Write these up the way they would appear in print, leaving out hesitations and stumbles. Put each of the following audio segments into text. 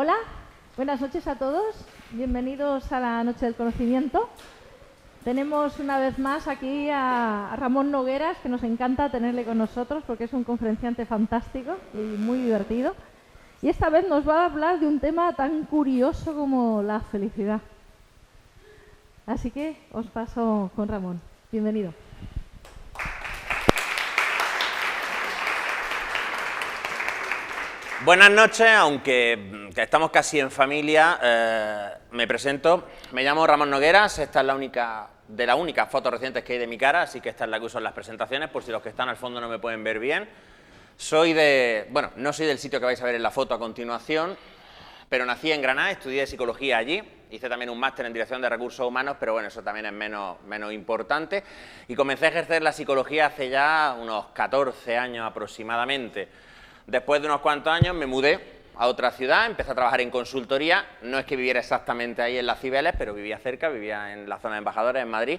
Hola, buenas noches a todos. Bienvenidos a la Noche del Conocimiento. Tenemos una vez más aquí a Ramón Nogueras, que nos encanta tenerle con nosotros porque es un conferenciante fantástico y muy divertido. Y esta vez nos va a hablar de un tema tan curioso como la felicidad. Así que os paso con Ramón. Bienvenido. Buenas noches, aunque estamos casi en familia, me presento. Me llamo Ramón Nogueras, esta es la única de las únicas fotos recientes que hay de mi cara, así que esta es la que uso en las presentaciones, por si los que están al fondo no me pueden ver bien. No soy del sitio que vais a ver en la foto a continuación, pero nací en Granada, estudié psicología allí, hice también un máster en dirección de recursos humanos, pero bueno, eso también es menos importante, y comencé a ejercer la psicología hace ya unos 14 años aproximadamente. Después de unos cuantos años me mudé a otra ciudad, empecé a trabajar en consultoría, no es que viviera exactamente ahí en Las Cibeles, pero vivía cerca, vivía en la zona de Embajadores, en Madrid.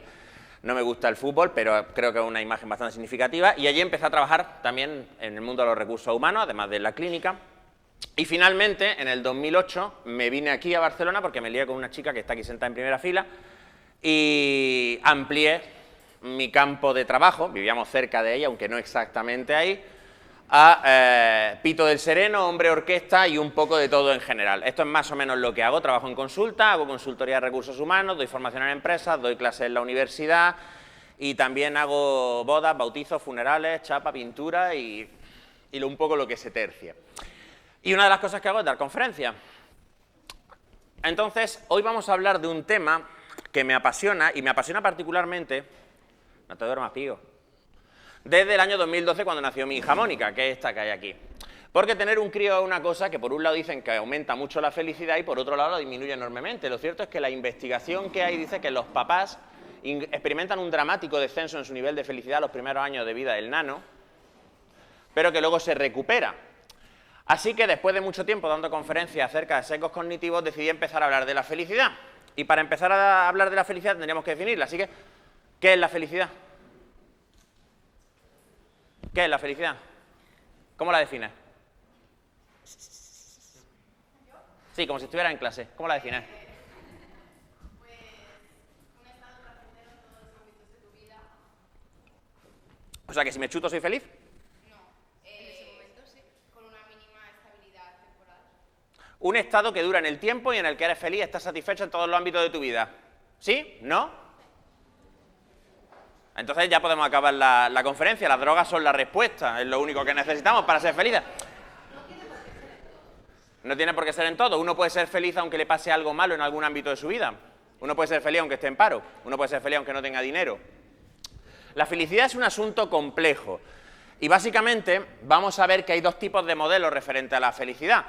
No me gusta el fútbol, pero creo que es una imagen bastante significativa, y allí empecé a trabajar también en el mundo de los recursos humanos, además de la clínica. Y finalmente, en el 2008, me vine aquí a Barcelona porque me lié con una chica que está aquí sentada en primera fila y amplié mi campo de trabajo, vivíamos cerca de ella, aunque no exactamente ahí, a Pito del Sereno, hombre orquesta y un poco de todo en general. Esto es más o menos lo que hago, trabajo en consulta, hago consultoría de recursos humanos, doy formación en empresas, doy clases en la universidad y también hago bodas, bautizos, funerales, chapa, pintura y un poco lo que se tercie. Y una de las cosas que hago es dar conferencias. Entonces, hoy vamos a hablar de un tema que me apasiona, y me apasiona particularmente, no te duermas, Pío, desde el año 2012 cuando nació mi hija Mónica, que es esta que hay aquí. Porque tener un crío es una cosa que por un lado dicen que aumenta mucho la felicidad y por otro lado la disminuye enormemente. Lo cierto es que la investigación que hay dice que los papás experimentan un dramático descenso en su nivel de felicidad los primeros años de vida del nano, pero que luego se recupera. Así que después de mucho tiempo dando conferencias acerca de sesgos cognitivos, decidí empezar a hablar de la felicidad. Y para empezar a hablar de la felicidad tendríamos que definirla. Así que, ¿qué es la felicidad? ¿Qué es la felicidad? ¿Cómo la defines? Sí, como si estuviera en clase. ¿Cómo la defines? Pues un estado placentero en todos los ámbitos de tu vida. O sea, que si me chuto soy feliz. No, en ese momento sí, con una mínima estabilidad temporal. Un estado que dura en el tiempo y en el que eres feliz, estás satisfecho en todos los ámbitos de tu vida. ¿Sí? ¿No? Entonces ya podemos acabar la conferencia. Las drogas son la respuesta, es lo único que necesitamos para ser felices. No tiene por qué ser en todo. Uno puede ser feliz aunque le pase algo malo en algún ámbito de su vida. Uno puede ser feliz aunque esté en paro. Uno puede ser feliz aunque no tenga dinero. La felicidad es un asunto complejo. Y básicamente vamos a ver que hay dos tipos de modelos referentes a la felicidad.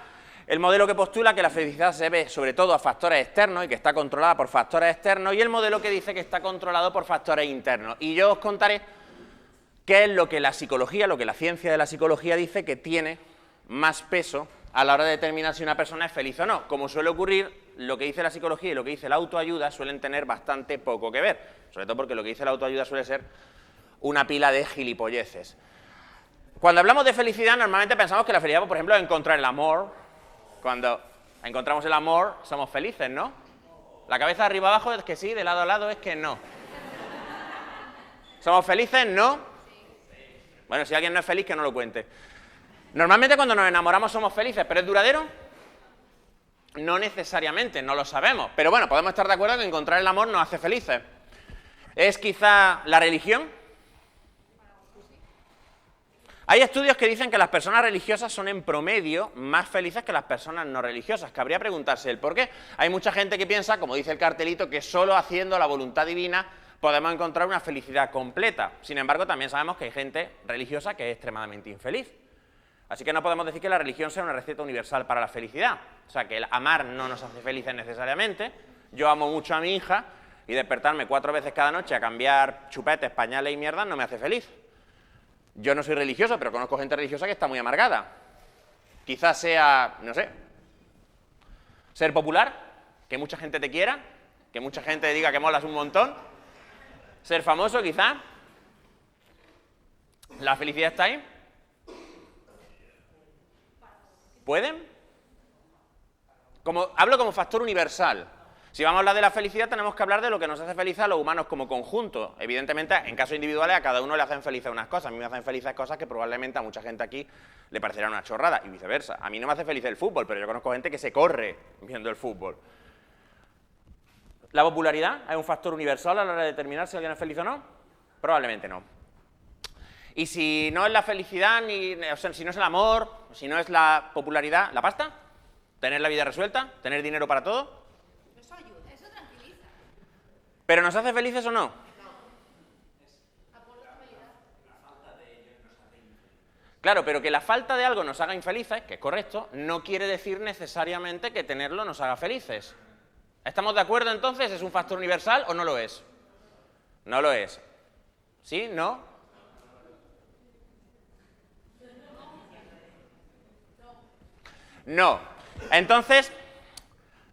El modelo que postula que la felicidad se debe sobre todo a factores externos y que está controlada por factores externos, y el modelo que dice que está controlado por factores internos. Y yo os contaré qué es lo que la psicología, lo que la ciencia de la psicología dice que tiene más peso a la hora de determinar si una persona es feliz o no. Como suele ocurrir, lo que dice la psicología y lo que dice la autoayuda suelen tener bastante poco que ver, sobre todo porque lo que dice la autoayuda suele ser una pila de gilipolleces. Cuando hablamos de felicidad, normalmente pensamos que la felicidad, por ejemplo, es encontrar el amor. Cuando encontramos el amor, somos felices, ¿no? La cabeza de arriba abajo es que sí, de lado a lado es que no. ¿Somos felices? ¿No? Bueno, si alguien no es feliz, que no lo cuente. Normalmente cuando nos enamoramos somos felices, ¿pero es duradero? No necesariamente, no lo sabemos. Pero bueno, podemos estar de acuerdo en que encontrar el amor nos hace felices. ¿Es quizá la religión? Hay estudios que dicen que las personas religiosas son en promedio más felices que las personas no religiosas. Cabría preguntarse el por qué. Hay mucha gente que piensa, como dice el cartelito, que solo haciendo la voluntad divina podemos encontrar una felicidad completa. Sin embargo, también sabemos que hay gente religiosa que es extremadamente infeliz. Así que no podemos decir que la religión sea una receta universal para la felicidad. O sea, que el amar no nos hace felices necesariamente. Yo amo mucho a mi hija y despertarme 4 veces cada noche a cambiar chupetes, pañales y mierdas no me hace feliz. Yo no soy religioso, pero conozco gente religiosa que está muy amargada. Quizás sea, no sé, ser popular, que mucha gente te quiera, que mucha gente diga que molas un montón. Ser famoso, quizás. ¿La felicidad está ahí? ¿Pueden? Hablo como factor universal. Si vamos a hablar de la felicidad, tenemos que hablar de lo que nos hace felices a los humanos como conjunto. Evidentemente, en casos individuales, a cada uno le hacen felices unas cosas. A mí me hacen felices cosas que probablemente a mucha gente aquí le parecerán una chorrada, y viceversa. A mí no me hace feliz el fútbol, pero yo conozco gente que se corre viendo el fútbol. ¿La popularidad es un factor universal a la hora de determinar si alguien es feliz o no? Probablemente no. Y si no es la felicidad, o sea, si no es el amor, si no es la popularidad, ¿la pasta? ¿Tener la vida resuelta? ¿Tener dinero para todo? Eso ayuda, eso tranquiliza. ¿Pero nos hace felices o no? Claro, pero que la falta de algo nos haga infelices, que es correcto, no quiere decir necesariamente que tenerlo nos haga felices. ¿Estamos de acuerdo entonces? ¿Es un factor universal o no lo es? No lo es. ¿Sí? ¿No? No. Entonces,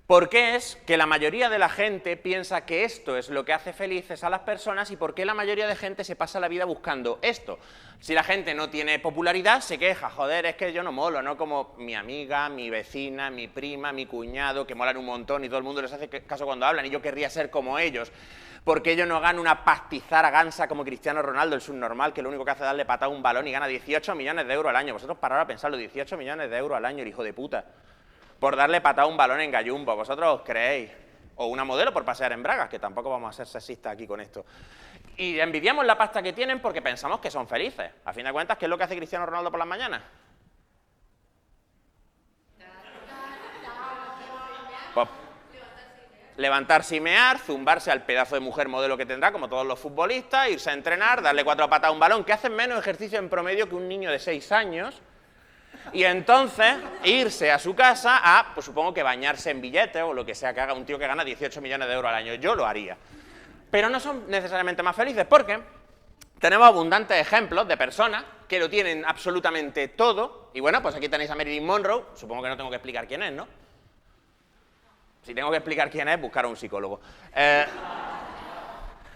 ¿por qué es que la mayoría de la gente piensa que esto es lo que hace felices a las personas y por qué la mayoría de gente se pasa la vida buscando esto? Si la gente no tiene popularidad, se queja, joder, es que yo no molo, no como mi amiga, mi vecina, mi prima, mi cuñado, que molan un montón y todo el mundo les hace caso cuando hablan y yo querría ser como ellos. Porque ellos no ganan una pastizara gansa como Cristiano Ronaldo, el subnormal, que lo único que hace es darle patada a un balón y gana 18 millones de euros al año. Vosotros parad a pensarlo, 18 millones de euros al año, el hijo de puta. Por darle patada a un balón en Gallumbo, ¿vosotros os creéis? O una modelo por pasear en bragas, que tampoco vamos a ser sexistas aquí con esto. Y envidiamos la pasta que tienen porque pensamos que son felices. A fin de cuentas, ¿qué es lo que hace Cristiano Ronaldo por las mañanas? Pues, levantarse y mear, zumbarse al pedazo de mujer modelo que tendrá, como todos los futbolistas, irse a entrenar, darle 4 patas a un balón, que hacen menos ejercicio en promedio que un niño de 6 años, y entonces irse a su casa a, pues supongo que bañarse en billetes o lo que sea que haga un tío que gana 18 millones de euros al año. Yo lo haría. Pero no son necesariamente más felices porque tenemos abundantes ejemplos de personas que lo tienen absolutamente todo, y bueno, pues aquí tenéis a Marilyn Monroe, supongo que no tengo que explicar quién es, ¿no? Si tengo que explicar quién es, buscar a un psicólogo.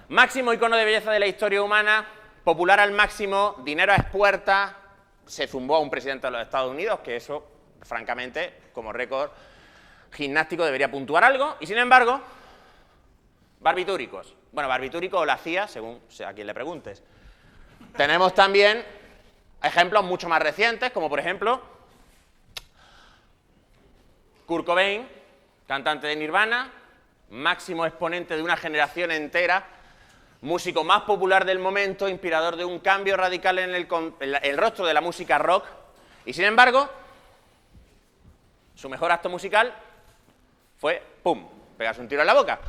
Máximo icono de belleza de la historia humana, popular al máximo, dinero a expuertas, se zumbó a un presidente de los Estados Unidos, que eso, francamente, como récord gimnástico debería puntuar algo, y sin embargo, barbitúricos. Bueno, barbitúrico o la CIA, según a quien le preguntes. Tenemos también ejemplos mucho más recientes, como por ejemplo, Kurt Cobain, cantante de Nirvana, máximo exponente de una generación entera, músico más popular del momento, inspirador de un cambio radical en el rostro de la música rock, y sin embargo, su mejor acto musical fue, ¡pum!, pegarse un tiro en la boca.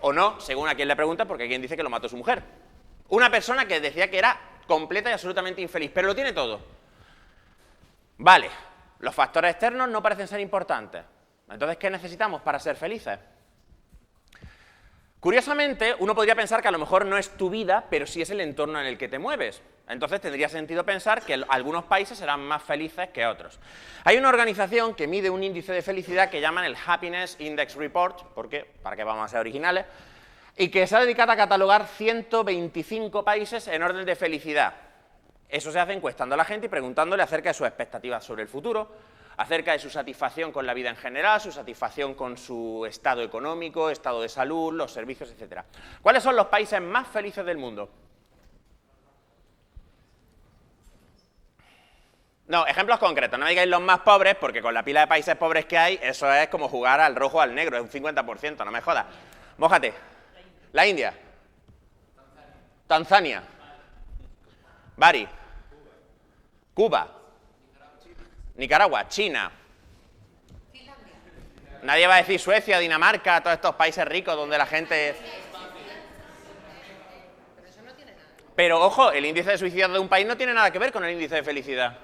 O no, según a quien le pregunta, porque quien dice que lo mató su mujer. Una persona que decía que era completa y absolutamente infeliz, pero lo tiene todo. Vale, los factores externos no parecen ser importantes. Entonces, ¿qué necesitamos para ser felices? Curiosamente, uno podría pensar que a lo mejor no es tu vida, pero sí es el entorno en el que te mueves. Entonces tendría sentido pensar que algunos países serán más felices que otros. Hay una organización que mide un índice de felicidad que llaman el Happiness Index Report, porque, para que vamos a ser originales, y que se ha dedicado a catalogar 125 países en orden de felicidad. Eso se hace encuestando a la gente y preguntándole acerca de sus expectativas sobre el futuro, acerca de su satisfacción con la vida en general, su satisfacción con su estado económico, estado de salud, los servicios, etc. ¿Cuáles son los países más felices del mundo? No, ejemplos concretos, no me digáis los más pobres, porque con la pila de países pobres que hay, eso es como jugar al rojo o al negro, es un 50%, no me jodas. Mójate. La India. Tanzania. Bari. Cuba. Nicaragua. China. Nadie va a decir Suecia, Dinamarca, todos estos países ricos donde la gente... Pero ojo, el índice de suicidio de un país no tiene nada que ver con el índice de felicidad.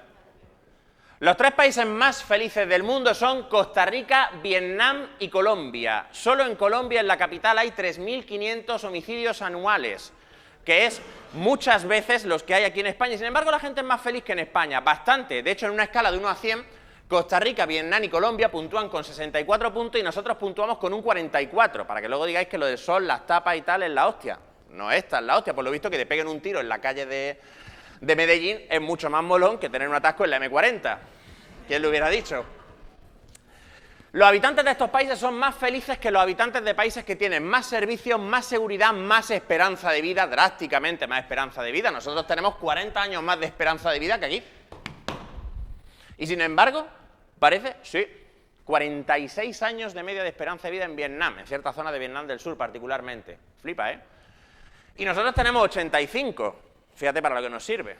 Los 3 países más felices del mundo son Costa Rica, Vietnam y Colombia. Solo en Colombia, en la capital, hay 3.500 homicidios anuales, que es muchas veces los que hay aquí en España. Sin embargo, la gente es más feliz que en España, bastante. De hecho, en una escala de 1 a 100, Costa Rica, Vietnam y Colombia puntúan con 64 puntos y nosotros puntuamos con un 44, para que luego digáis que lo del sol, las tapas y tal es la hostia. No es tan la hostia, por lo visto que te peguen un tiro en la calle de Medellín es mucho más molón que tener un atasco en la M40. ¿Quién lo hubiera dicho? Los habitantes de estos países son más felices que los habitantes de países que tienen más servicios, más seguridad, más esperanza de vida, drásticamente más esperanza de vida. Nosotros tenemos 40 años más de esperanza de vida que aquí. Y sin embargo, parece, sí, 46 años de media de esperanza de vida en Vietnam, en cierta zona de Vietnam del Sur particularmente. Flipa, ¿eh? Y nosotros tenemos 85, fíjate para lo que nos sirve.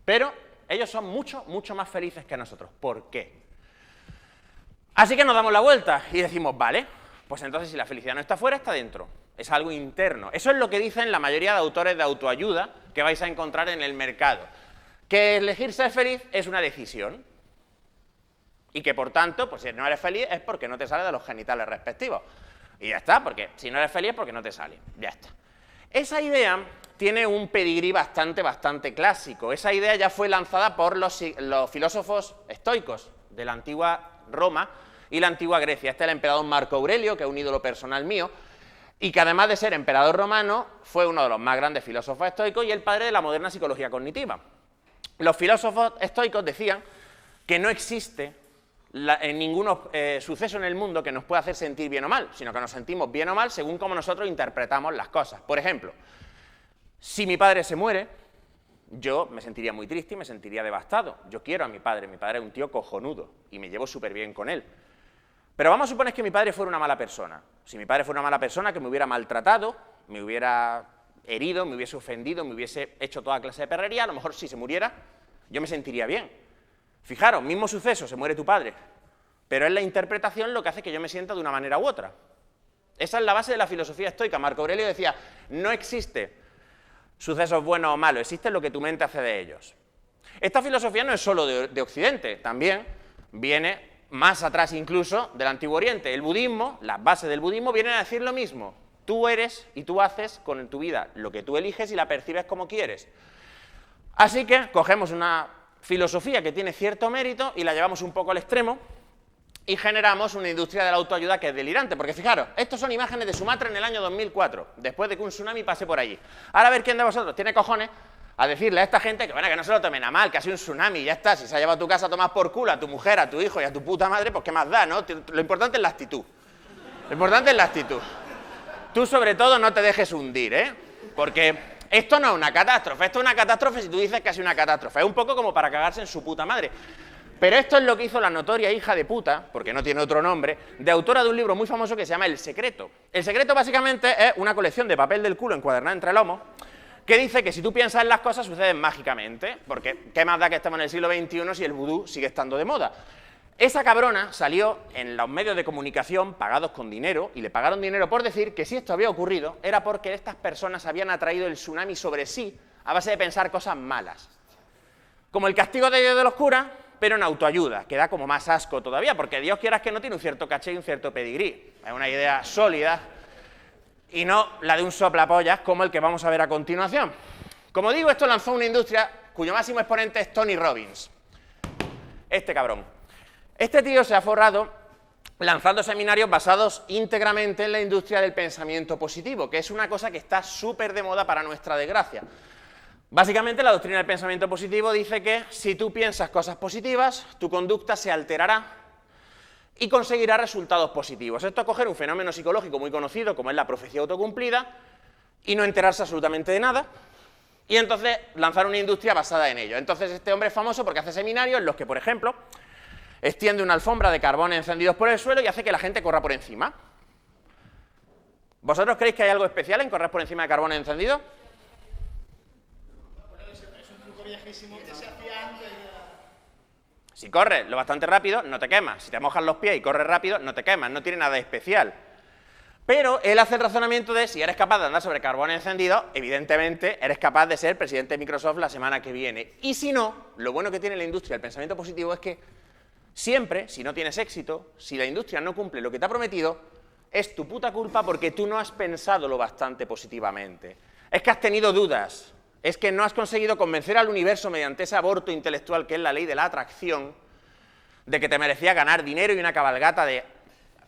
Pero ellos son mucho, mucho más felices que nosotros. ¿Por qué? Así que nos damos la vuelta y decimos, vale, pues entonces si la felicidad no está fuera, está dentro. Es algo interno. Eso es lo que dicen la mayoría de autores de autoayuda que vais a encontrar en el mercado. Que elegir ser feliz es una decisión. Y que por tanto, pues si no eres feliz es porque no te sale de los genitales respectivos. Y ya está, porque si no eres feliz es porque no te sale. Ya está. Esa idea tiene un pedigrí bastante clásico. Esa idea ya fue lanzada por los filósofos estoicos de la antigua Roma y la antigua Grecia. Este es el emperador Marco Aurelio, que es un ídolo personal mío, y que además de ser emperador romano, fue uno de los más grandes filósofos estoicos y el padre de la moderna psicología cognitiva. Los filósofos estoicos decían que no existe ningún suceso en el mundo que nos pueda hacer sentir bien o mal, sino que nos sentimos bien o mal según cómo nosotros interpretamos las cosas. Por ejemplo, si mi padre se muere, yo me sentiría muy triste y me sentiría devastado. Yo quiero a mi padre es un tío cojonudo y me llevo súper bien con él. Pero vamos a suponer que mi padre fuera una mala persona. Si mi padre fuera una mala persona, que me hubiera maltratado, me hubiera herido, me hubiese ofendido, me hubiese hecho toda clase de perrería, a lo mejor si se muriera, yo me sentiría bien. Fijaros, mismo suceso, se muere tu padre, pero es la interpretación lo que hace que yo me sienta de una manera u otra. Esa es la base de la filosofía estoica. Marco Aurelio decía, no existe sucesos buenos o malos, existe lo que tu mente hace de ellos. Esta filosofía no es solo de Occidente, también viene más atrás incluso del Antiguo Oriente. El budismo, las bases del budismo vienen a decir lo mismo. Tú eres y tú haces con tu vida lo que tú eliges y la percibes como quieres. Así que cogemos una filosofía que tiene cierto mérito y la llevamos un poco al extremo y generamos una industria de la autoayuda que es delirante, porque fijaros, estos son imágenes de Sumatra en el año 2004, después de que un tsunami pase por allí. Ahora a ver quién de vosotros tiene cojones a decirle a esta gente que, bueno, que no se lo tomen a mal, que ha sido un tsunami y ya está, si se ha llevado a tu casa a tomar por culo a tu mujer, a tu hijo y a tu puta madre, pues qué más da, ¿no? Lo importante es la actitud. Lo importante es la actitud. Tú sobre todo no te dejes hundir, ¿eh? Porque esto no es una catástrofe, esto es una catástrofe si tú dices que ha sido una catástrofe. Es un poco como para cagarse en su puta madre. Pero esto es lo que hizo la notoria hija de puta, porque no tiene otro nombre, de autora de un libro muy famoso que se llama El Secreto. El Secreto básicamente es una colección de papel del culo encuadernada entre lomos, que dice que si tú piensas en las cosas suceden mágicamente, porque qué más da que estemos en el siglo XXI si el vudú sigue estando de moda. Esa cabrona salió en los medios de comunicación pagados con dinero, y le pagaron dinero por decir que si esto había ocurrido era porque estas personas habían atraído el tsunami sobre sí a base de pensar cosas malas. Como el castigo de Dios de los curas, pero en autoayuda, que da como más asco todavía, porque Dios quieras que no tiene un cierto caché y un cierto pedigrí. Es una idea sólida y no la de un soplapollas como el que vamos a ver a continuación. Como digo, esto lanzó una industria cuyo máximo exponente es Tony Robbins. Este cabrón. Este tío se ha forrado lanzando seminarios basados íntegramente en la industria del pensamiento positivo, que es una cosa que está súper de moda para nuestra desgracia. Básicamente, la doctrina del pensamiento positivo dice que si tú piensas cosas positivas, tu conducta se alterará y conseguirá resultados positivos. Esto es coger un fenómeno psicológico muy conocido, como es la profecía autocumplida, y no enterarse absolutamente de nada, y entonces lanzar una industria basada en ello. Entonces, este hombre es famoso porque hace seminarios en los que, por ejemplo, extiende una alfombra de carbones encendidos por el suelo y hace que la gente corra por encima. ¿Vosotros creéis que hay algo especial en correr por encima de carbones encendidos? Si corres lo bastante rápido, no te quemas. Si te mojas los pies y corres rápido, no te quemas. No tiene nada de especial. Pero él hace el razonamiento de si eres capaz de andar sobre carbón encendido, evidentemente eres capaz de ser presidente de Microsoft la semana que viene. Y si no, lo bueno que tiene la industria del pensamiento positivo es que siempre, si no tienes éxito, si la industria no cumple lo que te ha prometido, es tu puta culpa porque tú no has pensado lo bastante positivamente. Es que has tenido dudas. Es que no has conseguido convencer al universo mediante ese aborto intelectual que es la ley de la atracción, de que te merecía ganar dinero y una cabalgata de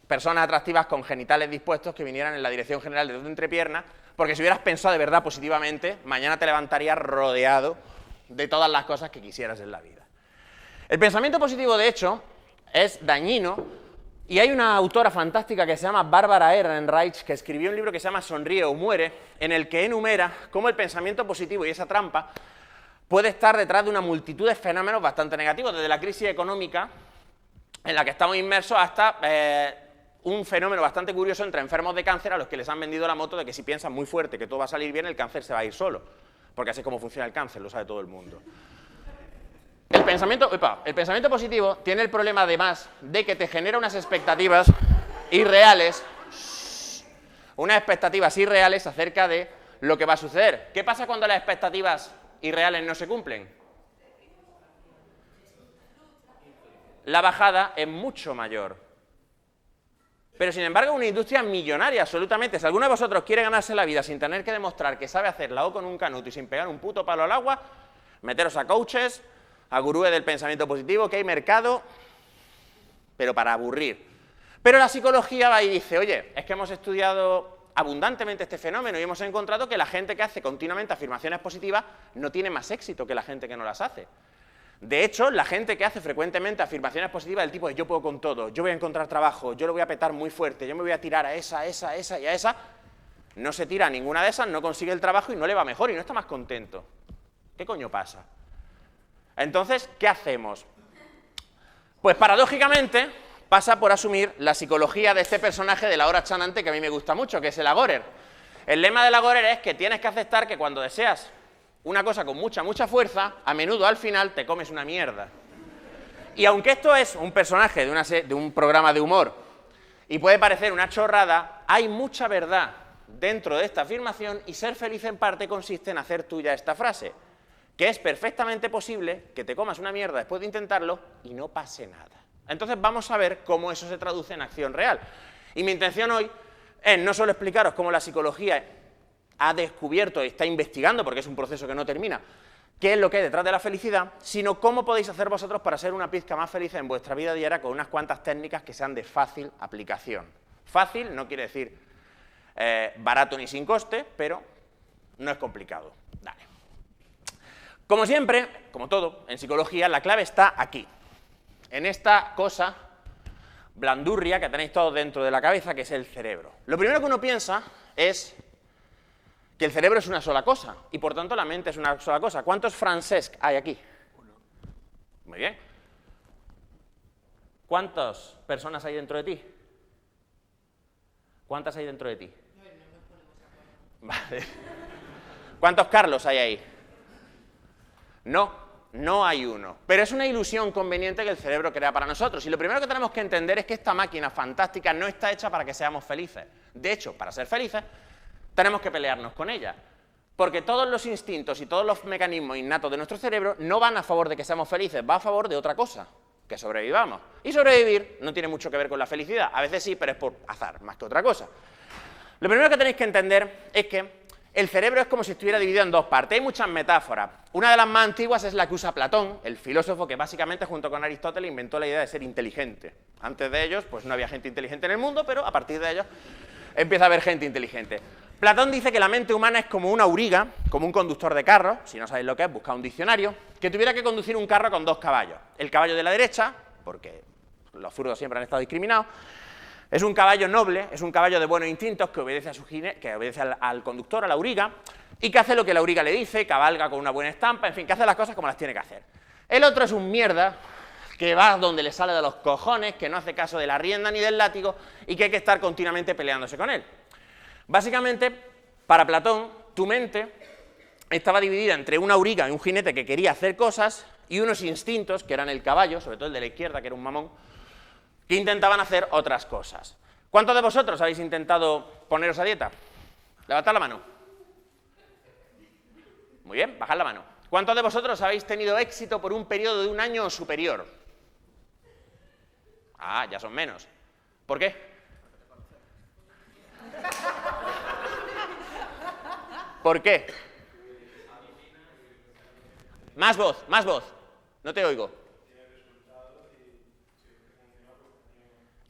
personas atractivas con genitales dispuestos que vinieran en la dirección general de tu entrepierna, porque si hubieras pensado de verdad positivamente, mañana te levantarías rodeado de todas las cosas que quisieras en la vida. El pensamiento positivo, de hecho, es dañino Y hay una autora fantástica que se llama Barbara Ehrenreich, que escribió un libro que se llama Sonríe o muere, en el que enumera cómo el pensamiento positivo y esa trampa puede estar detrás de una multitud de fenómenos bastante negativos, desde la crisis económica en la que estamos inmersos hasta un fenómeno bastante curioso entre enfermos de cáncer a los que les han vendido la moto de que si piensan muy fuerte que todo va a salir bien, el cáncer se va a ir solo, porque así es como funciona el cáncer, lo sabe todo el mundo. El pensamiento positivo tiene el problema, además, de que te genera unas expectativas irreales, acerca de lo que va a suceder. ¿Qué pasa cuando las expectativas irreales no se cumplen? La bajada es mucho mayor. Pero, sin embargo, una industria millonaria, absolutamente. Si alguno de vosotros quiere ganarse la vida sin tener que demostrar que sabe hacer la O con un canuto y sin pegar un puto palo al agua, meteros a coaches, a gurúes del pensamiento positivo, que hay mercado, pero para aburrir. Pero la psicología va y dice, oye, es que hemos estudiado abundantemente este fenómeno y hemos encontrado que la gente que hace continuamente afirmaciones positivas no tiene más éxito que la gente que no las hace. De hecho, la gente que hace frecuentemente afirmaciones positivas del tipo de yo puedo con todo, yo voy a encontrar trabajo, yo lo voy a petar muy fuerte, yo me voy a tirar a esa y a esa, no se tira a ninguna de esas, no consigue el trabajo y no le va mejor y no está más contento. ¿Qué coño pasa? Entonces, ¿qué hacemos? Pues paradójicamente pasa por asumir la psicología de este personaje de la hora chanante que a mí me gusta mucho, que es el Agorer. El lema del Agorer es que tienes que aceptar que cuando deseas una cosa con mucha fuerza, a menudo al final te comes una mierda. Y aunque esto es un personaje de un programa de humor y puede parecer una chorrada, hay mucha verdad dentro de esta afirmación y ser feliz en parte consiste en hacer tuya esta frase, que es perfectamente posible que te comas una mierda después de intentarlo y no pase nada. Entonces vamos a ver cómo eso se traduce en acción real. Y mi intención hoy es no solo explicaros cómo la psicología ha descubierto y está investigando, porque es un proceso que no termina, qué es lo que hay detrás de la felicidad, sino cómo podéis hacer vosotros para ser una pizca más feliz en vuestra vida diaria con unas cuantas técnicas que sean de fácil aplicación. Fácil no quiere decir barato ni sin coste, pero no es complicado. Dale. Como siempre, como todo, en psicología, la clave está aquí, en esta cosa blandurria que tenéis todos dentro de la cabeza, que es el cerebro. Lo primero que uno piensa es que el cerebro es una sola cosa, y por tanto la mente es una sola cosa. ¿Cuántos Francesc hay aquí? Uno. Muy bien. ¿Cuántas personas hay dentro de ti? ¿Cuántas hay dentro de ti? Vale. ¿Cuántos Carlos hay ahí? No hay uno. Pero es una ilusión conveniente que el cerebro crea para nosotros. Y lo primero que tenemos que entender es que esta máquina fantástica no está hecha para que seamos felices. De hecho, para ser felices, tenemos que pelearnos con ella. Porque todos los instintos y todos los mecanismos innatos de nuestro cerebro no van a favor de que seamos felices, va a favor de otra cosa, que sobrevivamos. Y sobrevivir no tiene mucho que ver con la felicidad. A veces sí, pero es por azar, más que otra cosa. Lo primero que tenéis que entender es que el cerebro es como si estuviera dividido en dos partes. Hay muchas metáforas. Una de las más antiguas es la que usa Platón, el filósofo que básicamente junto con Aristóteles inventó la idea de ser inteligente. Antes de ellos, pues no había gente inteligente en el mundo, pero a partir de ellos empieza a haber gente inteligente. Platón dice que la mente humana es como una auriga, como un conductor de carro, si no sabéis lo que es, buscad un diccionario, que tuviera que conducir un carro con dos caballos. El caballo de la derecha, porque los zurdos siempre han estado discriminados, es un caballo noble, es un caballo de buenos instintos que obedece a que obedece al conductor, a la auriga, y que hace lo que la auriga le dice, cabalga con una buena estampa, en fin, que hace las cosas como las tiene que hacer. El otro es un mierda, que va donde le sale de los cojones, que no hace caso de la rienda ni del látigo, y que hay que estar continuamente peleándose con él. Básicamente, para Platón, tu mente estaba dividida entre una auriga y un jinete que quería hacer cosas, y unos instintos, que eran el caballo, sobre todo el de la izquierda, que era un mamón, que intentaban hacer otras cosas. ¿Cuántos de vosotros habéis intentado poneros a dieta? Levantad la mano. Muy bien, bajad la mano. ¿Cuántos de vosotros habéis tenido éxito por un periodo de un año o superior? Ah, ya son menos. ¿Por qué? ¿Por qué? Más voz, más voz. No te oigo.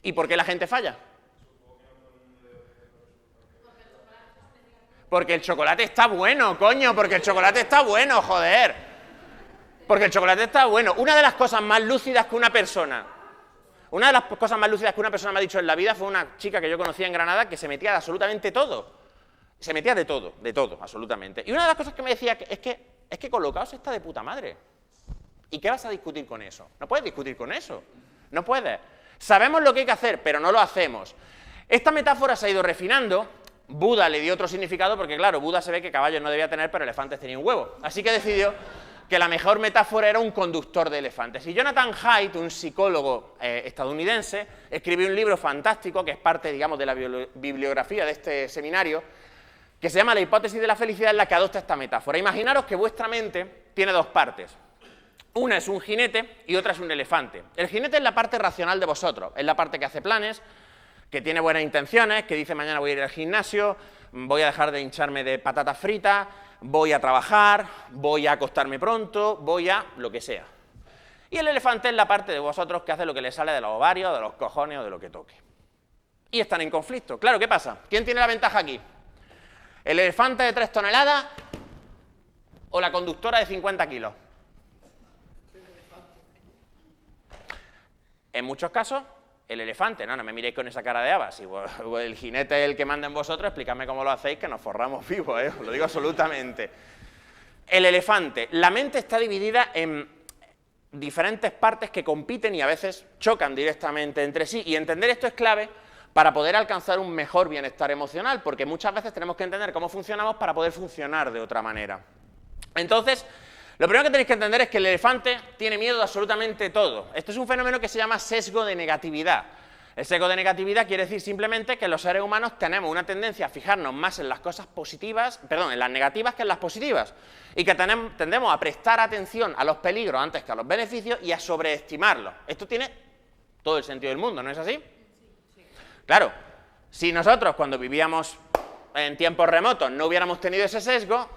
¿Y por qué la gente falla? Porque el chocolate está bueno, coño, porque el chocolate está bueno, joder. Porque el chocolate está bueno. Una de las cosas más lúcidas que una persona Una de las cosas más lúcidas que una persona me ha dicho en la vida fue una chica que yo conocía en Granada que se metía de absolutamente todo. Se metía de todo, absolutamente. Y una de las cosas que me decía es que Colocaos está de puta madre. ¿Y qué vas a discutir con eso? No puedes discutir con eso. No puedes. Sabemos lo que hay que hacer, pero no lo hacemos. Esta metáfora se ha ido refinando. Buda le dio otro significado porque, claro, Buda se ve que caballos no debía tener, pero elefantes tenía un huevo. Así que decidió que la mejor metáfora era un conductor de elefantes. Y Jonathan Haidt, un psicólogo estadounidense, escribió un libro fantástico que es parte, digamos, de la bibliografía de este seminario, que se llama La hipótesis de la felicidad, en la que adopta esta metáfora. Imaginaros que vuestra mente tiene dos partes. Una es un jinete y otra es un elefante. El jinete es la parte racional de vosotros, es la parte que hace planes, que tiene buenas intenciones, que dice mañana voy a ir al gimnasio, voy a dejar de hincharme de patatas fritas, voy a trabajar, voy a acostarme pronto, voy a lo que sea. Y el elefante es la parte de vosotros que hace lo que le sale de los ovarios, de los cojones o de lo que toque. Y están en conflicto. Claro, ¿qué pasa? ¿Quién tiene la ventaja aquí? ¿El elefante de 3 toneladas o la conductora de 50 kilos? En muchos casos, el elefante. No me miréis con esa cara de haba. Si el jinete es el que manda en vosotros, explícame cómo lo hacéis, que nos forramos vivos, os lo digo absolutamente. El elefante. La mente está dividida en diferentes partes que compiten y a veces chocan directamente entre sí. Y entender esto es clave para poder alcanzar un mejor bienestar emocional, porque muchas veces tenemos que entender cómo funcionamos para poder funcionar de otra manera. Entonces, lo primero que tenéis que entender es que el elefante tiene miedo de absolutamente todo. Esto es un fenómeno que se llama sesgo de negatividad. El sesgo de negatividad quiere decir simplemente que los seres humanos tenemos una tendencia a fijarnos más en las cosas positivas, en las negativas que en las positivas, y que tendemos a prestar atención a los peligros antes que a los beneficios y a sobreestimarlos. Esto tiene todo el sentido del mundo, ¿no es así? Claro, si nosotros cuando vivíamos en tiempos remotos no hubiéramos tenido ese sesgo,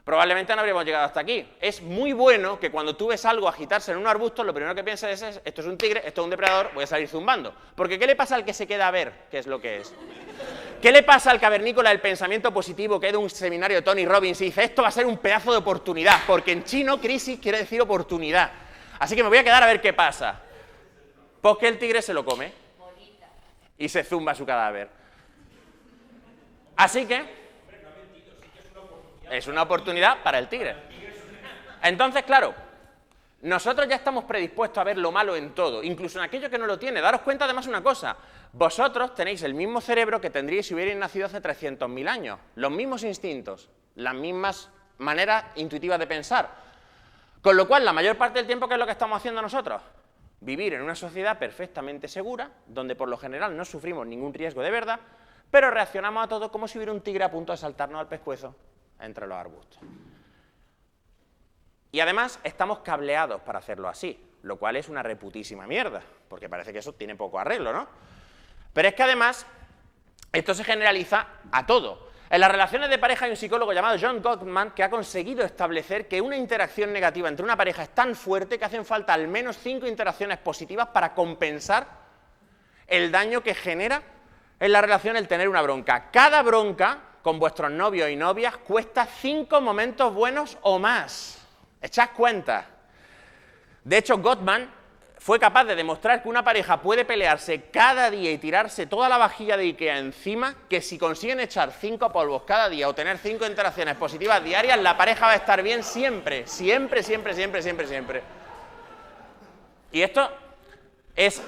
probablemente no habríamos llegado hasta aquí. Es muy bueno que cuando tú ves algo agitarse en un arbusto, lo primero que pienses es, esto es un tigre, esto es un depredador, voy a salir zumbando. Porque ¿qué le pasa al que se queda a ver qué es lo que es? ¿Qué le pasa al cavernícola del pensamiento positivo que es de un seminario de Tony Robbins y dice, esto va a ser un pedazo de oportunidad? Porque en chino, crisis quiere decir oportunidad. Así que me voy a quedar a ver qué pasa. Pues que el tigre se lo come y se zumba su cadáver. Así que es una oportunidad para el tigre. Entonces, claro, nosotros ya estamos predispuestos a ver lo malo en todo, incluso en aquello que no lo tiene. Daros cuenta además una cosa, vosotros tenéis el mismo cerebro que tendríais si hubierais nacido hace 300.000 años, los mismos instintos, las mismas maneras intuitivas de pensar. Con lo cual, la mayor parte del tiempo, ¿qué es lo que estamos haciendo nosotros? Vivir en una sociedad perfectamente segura, donde por lo general no sufrimos ningún riesgo de verdad, pero reaccionamos a todo como si hubiera un tigre a punto de saltarnos al pescuezo entre los arbustos. Y además estamos cableados para hacerlo así, lo cual es una reputísima mierda, porque parece que eso tiene poco arreglo, ¿no? Pero es que además esto se generaliza a todo. En las relaciones de pareja hay un psicólogo llamado John Gottman que ha conseguido establecer que una interacción negativa entre una pareja es tan fuerte que hacen falta al menos 5 interacciones positivas para compensar el daño que genera en la relación el tener una bronca. Cada bronca con vuestros novios y novias cuesta 5 momentos buenos o más. Echad cuenta. De hecho, Gottman fue capaz de demostrar que una pareja puede pelearse cada día y tirarse toda la vajilla de Ikea encima, que si consiguen echar 5 polvos cada día o tener 5 interacciones positivas diarias, la pareja va a estar bien siempre, siempre, siempre, siempre, siempre, siempre. Y esto es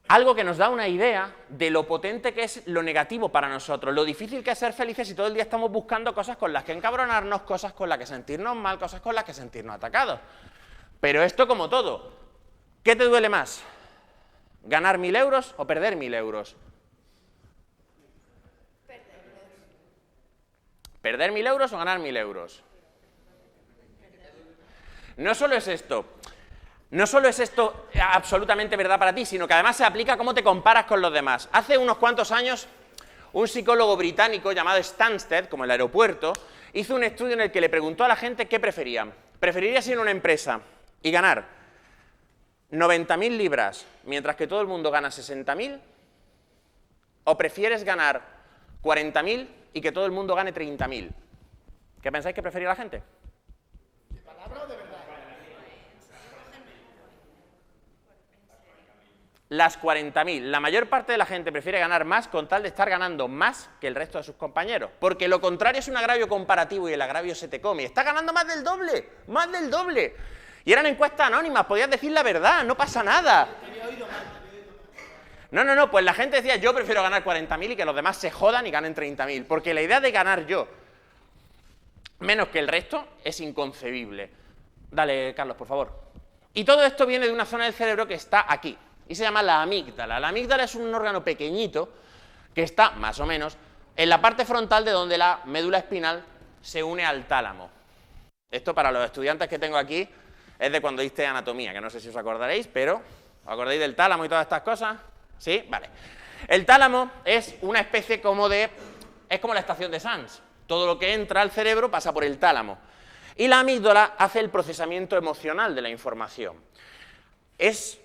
algo que nos da una idea de lo potente que es lo negativo para nosotros, lo difícil que es ser felices si todo el día estamos buscando cosas con las que encabronarnos, cosas con las que sentirnos mal, cosas con las que sentirnos atacados. Pero esto como todo, ¿qué te duele más? ¿Ganar 1.000 euros o perder 1.000 euros? ¿Perder 1.000 euros o ganar 1.000 euros? No solo es esto absolutamente verdad para ti, sino que además se aplica a cómo te comparas con los demás. Hace unos cuantos años, un psicólogo británico llamado Stansted, como el aeropuerto, hizo un estudio en el que le preguntó a la gente qué preferían. ¿Preferirías ir a una empresa y ganar 90.000 libras mientras que todo el mundo gana 60.000? ¿O prefieres ganar 40.000 y que todo el mundo gane 30.000? ¿Qué pensáis que prefería la gente? las 40.000. La mayor parte de la gente prefiere ganar más con tal de estar ganando más que el resto de sus compañeros, porque lo contrario es un agravio comparativo y el agravio se te come. Está ganando más del doble, más del doble. Y eran encuestas anónimas, podías decir la verdad, no pasa nada. No, pues la gente decía, yo prefiero ganar 40.000 y que los demás se jodan y ganen 30.000, porque la idea de ganar yo menos que el resto es inconcebible. Dale, Carlos, por favor. Y todo esto viene de una zona del cerebro que está aquí, y se llama la amígdala. La amígdala es un órgano pequeñito que está, más o menos, en la parte frontal de donde la médula espinal se une al tálamo. Esto para los estudiantes que tengo aquí es de cuando diste anatomía, que no sé si os acordaréis, pero ¿os acordáis del tálamo y todas estas cosas? ¿Sí? Vale. El tálamo es una especie como de... es como la estación de Sanz. Todo lo que entra al cerebro pasa por el tálamo. Y la amígdala hace el procesamiento emocional de la información. Es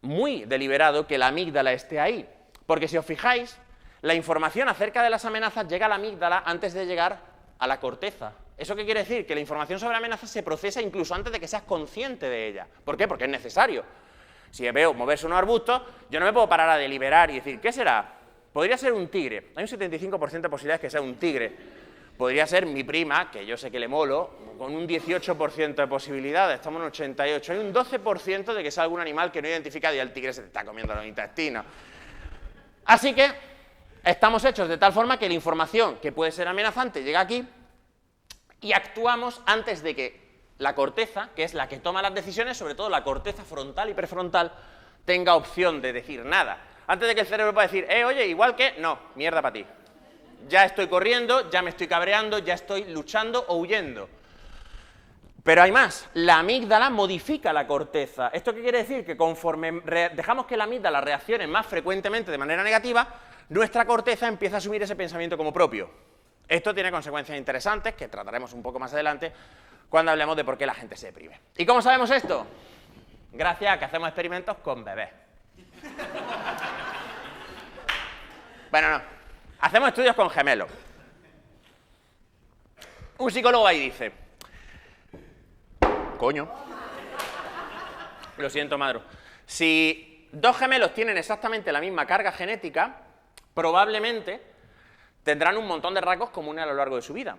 muy deliberado que la amígdala esté ahí, porque si os fijáis, la información acerca de las amenazas llega a la amígdala antes de llegar a la corteza. ¿Eso qué quiere decir? Que la información sobre amenazas se procesa incluso antes de que seas consciente de ella. ¿Por qué? Porque es necesario. Si veo moverse unos arbustos, yo no me puedo parar a deliberar y decir, ¿qué será? Podría ser un tigre. Hay un 75% de posibilidades que sea un tigre. Podría ser mi prima, que yo sé que le molo, con un 18% de posibilidades, estamos en 88. Hay un 12% de que sea algún animal que no he identificado y el tigre se te está comiendo los intestinos. Así que estamos hechos de tal forma que la información que puede ser amenazante llega aquí y actuamos antes de que la corteza, que es la que toma las decisiones, sobre todo la corteza frontal y prefrontal, tenga opción de decir nada. Antes de que el cerebro pueda decir, oye, igual que, no, mierda para ti. Ya estoy corriendo, ya me estoy cabreando, ya estoy luchando o huyendo. Pero hay más, la amígdala modifica la corteza. ¿Esto qué quiere decir? Que conforme dejamos que la amígdala reaccione más frecuentemente de manera negativa, nuestra corteza empieza a asumir ese pensamiento como propio. Esto tiene consecuencias interesantes que trataremos un poco más adelante cuando hablemos de por qué la gente se deprime. ¿Y cómo sabemos esto? Gracias a que hacemos experimentos con bebés. Bueno, no. Hacemos estudios con gemelos. Un psicólogo ahí dice... Coño. Lo siento, madre. Si dos gemelos tienen exactamente la misma carga genética, probablemente tendrán un montón de rasgos comunes a lo largo de su vida.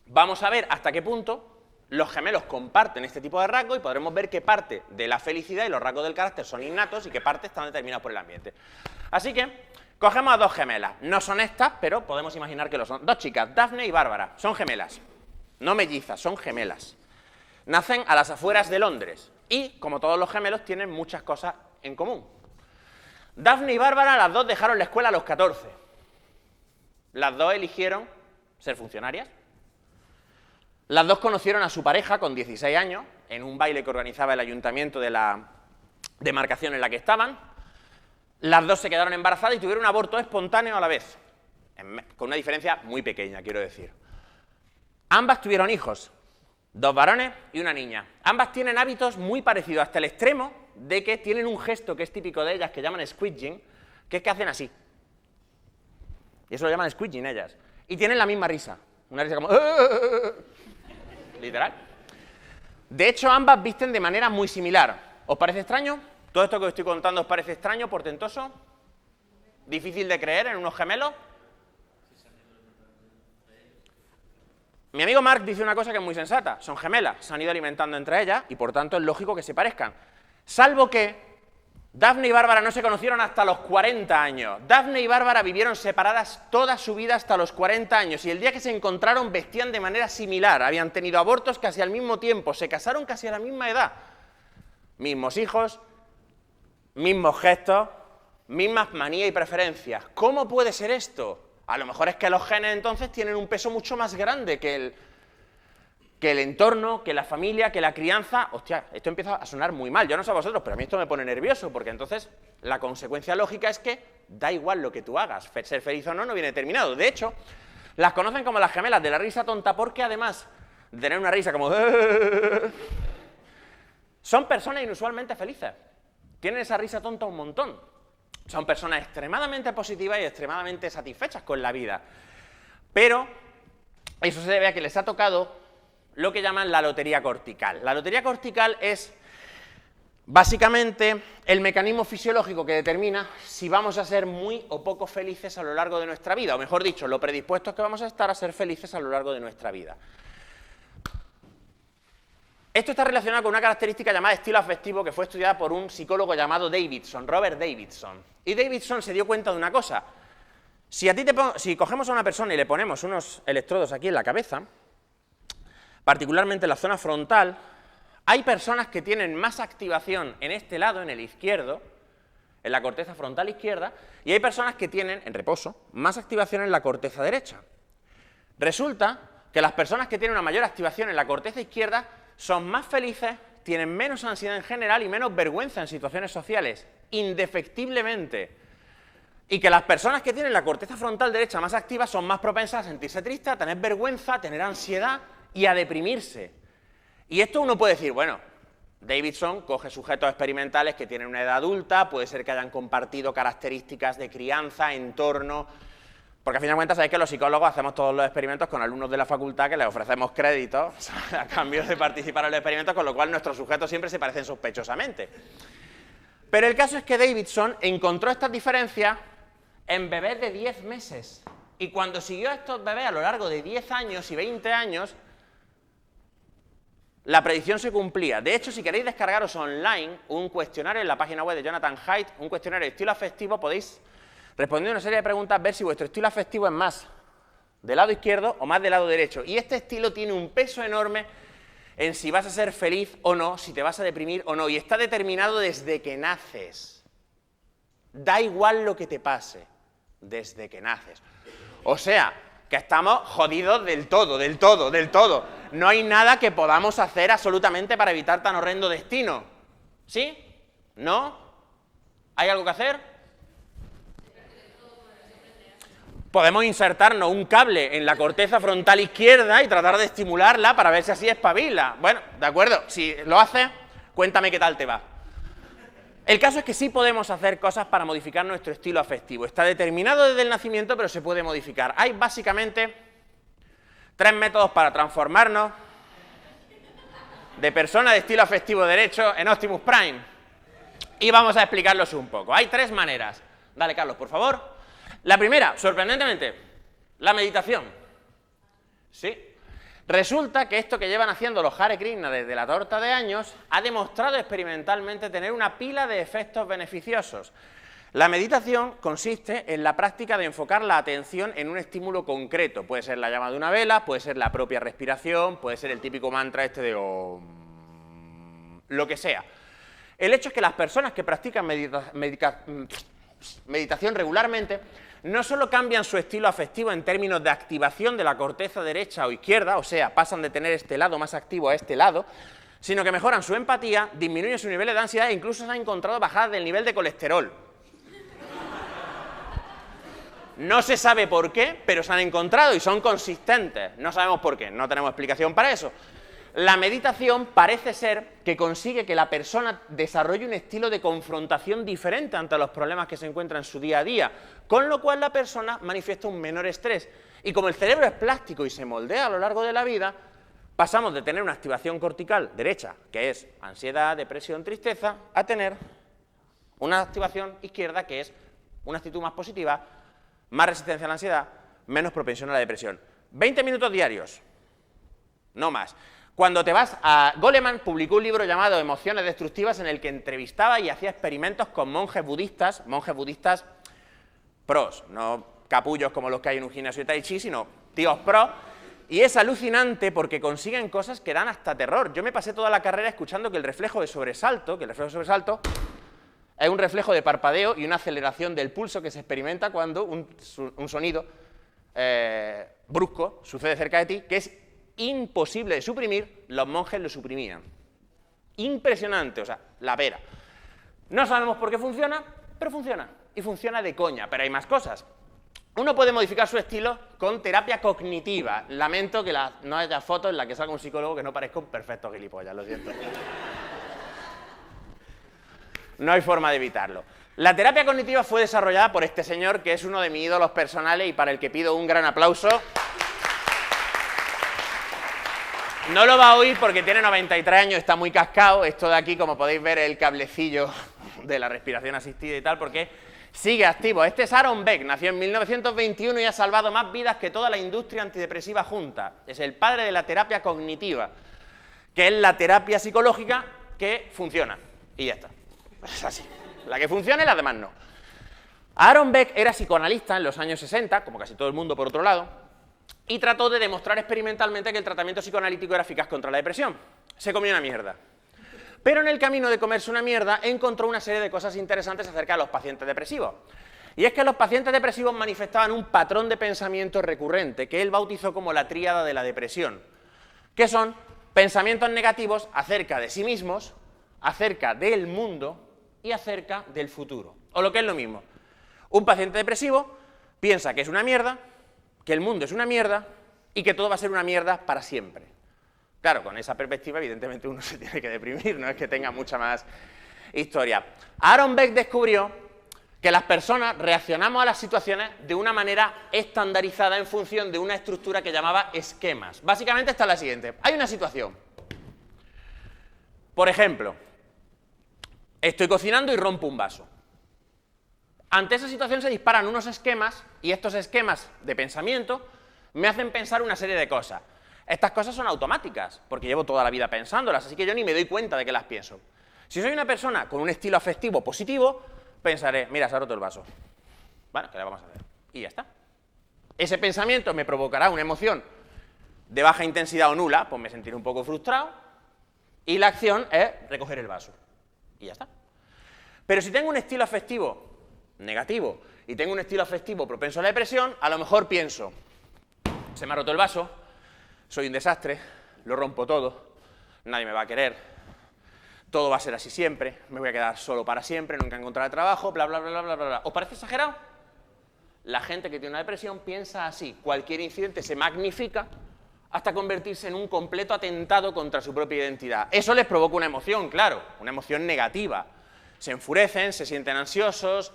Vamos a ver hasta qué punto los gemelos comparten este tipo de rasgos y podremos ver qué parte de la felicidad y los rasgos del carácter son innatos y qué parte están determinados por el ambiente. Así que cogemos a dos gemelas. No son estas, pero podemos imaginar que lo son. Dos chicas, Daphne y Bárbara. Son gemelas. No mellizas, son gemelas. Nacen a las afueras de Londres y, como todos los gemelos, tienen muchas cosas en común. Daphne y Bárbara, las dos dejaron la escuela a los 14. Las dos eligieron ser funcionarias. Las dos conocieron a su pareja con 16 años en un baile que organizaba el ayuntamiento de la demarcación en la que estaban. Las dos se quedaron embarazadas y tuvieron un aborto espontáneo a la vez, con una diferencia muy pequeña, quiero decir. Ambas tuvieron hijos, 2 varones y una niña. Ambas tienen hábitos muy parecidos, hasta el extremo de que tienen un gesto que es típico de ellas, que llaman squidging, que es que hacen así. Y eso lo llaman squidging ellas. Y tienen la misma risa, una risa como... literal. De hecho, ambas visten de manera muy similar. ¿Os parece extraño? ¿Todo esto que os estoy contando os parece extraño, portentoso? ¿Difícil de creer en unos gemelos? Mi amigo Mark dice una cosa que es muy sensata. Son gemelas, se han ido alimentando entre ellas y por tanto es lógico que se parezcan. Salvo que Daphne y Bárbara no se conocieron hasta los 40 años. Daphne y Bárbara vivieron separadas toda su vida hasta los 40 años y el día que se encontraron vestían de manera similar. Habían tenido abortos casi al mismo tiempo, se casaron casi a la misma edad. Mismos hijos, mismos gestos, mismas manías y preferencias. ¿Cómo puede ser esto? A lo mejor es que los genes entonces tienen un peso mucho más grande que el entorno, que la familia, que la crianza. Hostia, esto empieza a sonar muy mal. Yo no sé a vosotros, pero a mí esto me pone nervioso, porque entonces la consecuencia lógica es que da igual lo que tú hagas, ser feliz o no, no viene determinado. De hecho, las conocen como las gemelas de la risa tonta, porque además de tener una risa como... son personas inusualmente felices. Tienen esa risa tonta un montón. Son personas extremadamente positivas y extremadamente satisfechas con la vida. Pero eso se debe a que les ha tocado lo que llaman la lotería cortical. La lotería cortical es Básicamente, el mecanismo fisiológico que determina si vamos a ser muy o poco felices a lo largo de nuestra vida, o mejor dicho, lo predispuestos que vamos a estar a ser felices a lo largo de nuestra vida. Esto está relacionado con una característica llamada estilo afectivo que fue estudiada por un psicólogo llamado Davidson, Robert Davidson. Y Davidson se dio cuenta de una cosa. Si cogemos a una persona y le ponemos unos electrodos aquí en la cabeza, particularmente en la zona frontal, hay personas que tienen más activación en este lado, en el izquierdo, en la corteza frontal izquierda, y hay personas que tienen, en reposo, más activación en la corteza derecha. Resulta que las personas que tienen una mayor activación en la corteza izquierda son más felices, tienen menos ansiedad en general y menos vergüenza en situaciones sociales, indefectiblemente. Y que las personas que tienen la corteza frontal derecha más activa son más propensas a sentirse tristes, a tener vergüenza, a tener ansiedad y a deprimirse. Y esto uno puede decir, bueno, Davidson coge sujetos experimentales que tienen una edad adulta, puede ser que hayan compartido características de crianza, entorno, porque a fin de cuentas sabéis que los psicólogos hacemos todos los experimentos con alumnos de la facultad que les ofrecemos créditos a cambio de participar en los experimentos, con lo cual nuestros sujetos siempre se parecen sospechosamente. Pero el caso es que Davidson encontró estas diferencias en bebés de 10 meses. Y cuando siguió a estos bebés a lo largo de 10 años y 20 años, la predicción se cumplía. De hecho, si queréis descargaros online un cuestionario en la página web de Jonathan Haidt, un cuestionario de estilo afectivo, podéis responder una serie de preguntas, ver si vuestro estilo afectivo es más del lado izquierdo o más del lado derecho. Y este estilo tiene un peso enorme en si vas a ser feliz o no, si te vas a deprimir o no, y está determinado desde que naces. Da igual lo que te pase, desde que naces. O sea, que estamos jodidos del todo, del todo, del todo. No hay nada que podamos hacer absolutamente para evitar tan horrendo destino. ¿Sí? ¿No? ¿Hay algo que hacer? Podemos insertarnos un cable en la corteza frontal izquierda y tratar de estimularla para ver si así espabila. Bueno, de acuerdo, si lo haces, cuéntame qué tal te va. El caso es que sí podemos hacer cosas para modificar nuestro estilo afectivo. Está determinado desde el nacimiento, pero se puede modificar. Hay básicamente 3 métodos para transformarnos de persona de estilo afectivo derecho en Optimus Prime. Y vamos a explicarlos un poco. Hay 3 maneras. Dale, Carlos, por favor. La primera, sorprendentemente, la meditación. ¿Sí? Resulta que esto que llevan haciendo los Hare Krishna desde la torta de años ha demostrado experimentalmente tener una pila de efectos beneficiosos. La meditación consiste en la práctica de enfocar la atención en un estímulo concreto. Puede ser la llama de una vela, puede ser la propia respiración, puede ser el típico mantra este de Om, lo que sea. El hecho es que las personas que practican meditación regularmente no solo cambian su estilo afectivo en términos de activación de la corteza derecha o izquierda, o sea, pasan de tener este lado más activo a este lado, sino que mejoran su empatía, disminuyen su nivel de ansiedad e incluso se han encontrado bajadas del nivel de colesterol. No se sabe por qué, pero se han encontrado y son consistentes. No sabemos por qué, no tenemos explicación para eso. La meditación parece ser que consigue que la persona desarrolle un estilo de confrontación diferente ante los problemas que se encuentran en su día a día, con lo cual la persona manifiesta un menor estrés. Y como el cerebro es plástico y se moldea a lo largo de la vida, pasamos de tener una activación cortical derecha, que es ansiedad, depresión, tristeza, a tener una activación izquierda, que es una actitud más positiva, más resistencia a la ansiedad, menos propensión a la depresión. 20 minutos diarios, no más. Cuando te vas a... Goleman publicó un libro llamado Emociones Destructivas en el que entrevistaba y hacía experimentos con monjes budistas pros, no capullos como los que hay en un gimnasio de Tai Chi, sino tíos pros, y es alucinante porque consiguen cosas que dan hasta terror. Yo me pasé toda la carrera escuchando que el reflejo de sobresalto, es un reflejo de parpadeo y una aceleración del pulso que se experimenta cuando un sonido brusco sucede cerca de ti, que es imposible de suprimir. Los monjes lo suprimían. Impresionante, o sea, la pera. No sabemos por qué funciona, pero funciona. Y funciona de coña, pero hay más cosas. Uno puede modificar su estilo con terapia cognitiva. Lamento que no haya fotos en la que salga un psicólogo que no parezca un perfecto gilipollas, lo siento. No hay forma de evitarlo. La terapia cognitiva fue desarrollada por este señor, que es uno de mis ídolos personales y para el que pido un gran aplauso. No lo va a oír porque tiene 93 años, está muy cascado. Esto de aquí, como podéis ver, es el cablecillo de la respiración asistida y tal, porque sigue activo. Este es Aaron Beck, nació en 1921 y ha salvado más vidas que toda la industria antidepresiva junta. Es el padre de la terapia cognitiva, que es la terapia psicológica que funciona. Y ya está. Es así. La que funciona y las demás no. Aaron Beck era psicoanalista en los años 60, como casi todo el mundo por otro lado, y trató de demostrar experimentalmente que el tratamiento psicoanalítico era eficaz contra la depresión. Se comió una mierda. Pero en el camino de comerse una mierda encontró una serie de cosas interesantes acerca de los pacientes depresivos. Y es que los pacientes depresivos manifestaban un patrón de pensamiento recurrente que él bautizó como la tríada de la depresión, que son pensamientos negativos acerca de sí mismos, acerca del mundo y acerca del futuro. O lo que es lo mismo. Un paciente depresivo piensa que es una mierda, que el mundo es una mierda y que todo va a ser una mierda para siempre. Claro, con esa perspectiva, evidentemente, uno se tiene que deprimir, no es que tenga mucha más historia. Aaron Beck descubrió que las personas reaccionamos a las situaciones de una manera estandarizada en función de una estructura que llamaba esquemas. Básicamente está la siguiente. Hay una situación. Por ejemplo, estoy cocinando y rompo un vaso. Ante esa situación se disparan unos esquemas y estos esquemas de pensamiento me hacen pensar una serie de cosas. Estas cosas son automáticas, porque llevo toda la vida pensándolas, así que yo ni me doy cuenta de que las pienso. Si soy una persona con un estilo afectivo positivo, pensaré, mira, se ha roto el vaso. Bueno, ¿qué le vamos a hacer? Y ya está. Ese pensamiento me provocará una emoción de baja intensidad o nula, pues me sentiré un poco frustrado, y la acción es recoger el vaso. Y ya está. Pero si tengo un estilo afectivo negativo y tengo un estilo afectivo propenso a la depresión, a lo mejor pienso, se me ha roto el vaso, soy un desastre, lo rompo todo, nadie me va a querer, todo va a ser así siempre, me voy a quedar solo para siempre, nunca encontraré trabajo, bla, bla, bla, bla, bla, bla. ¿Os parece exagerado? La gente que tiene una depresión piensa así, cualquier incidente se magnifica hasta convertirse en un completo atentado contra su propia identidad. Eso les provoca una emoción, claro, una emoción negativa. Se enfurecen, se sienten ansiosos,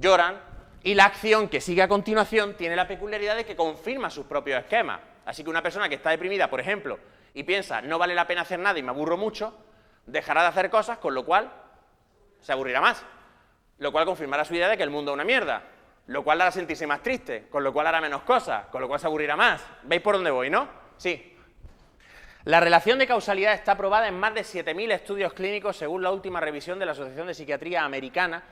lloran, y la acción que sigue a continuación tiene la peculiaridad de que confirma sus propios esquemas. Así que una persona que está deprimida, por ejemplo, y piensa, no vale la pena hacer nada y me aburro mucho, dejará de hacer cosas, con lo cual se aburrirá más, lo cual confirmará su idea de que el mundo es una mierda, lo cual la hará sentirse más triste, con lo cual hará menos cosas, con lo cual se aburrirá más. ¿Veis por dónde voy, no? Sí. La relación de causalidad está probada en más de 7.000 estudios clínicos según la última revisión de la Asociación de Psiquiatría Americana,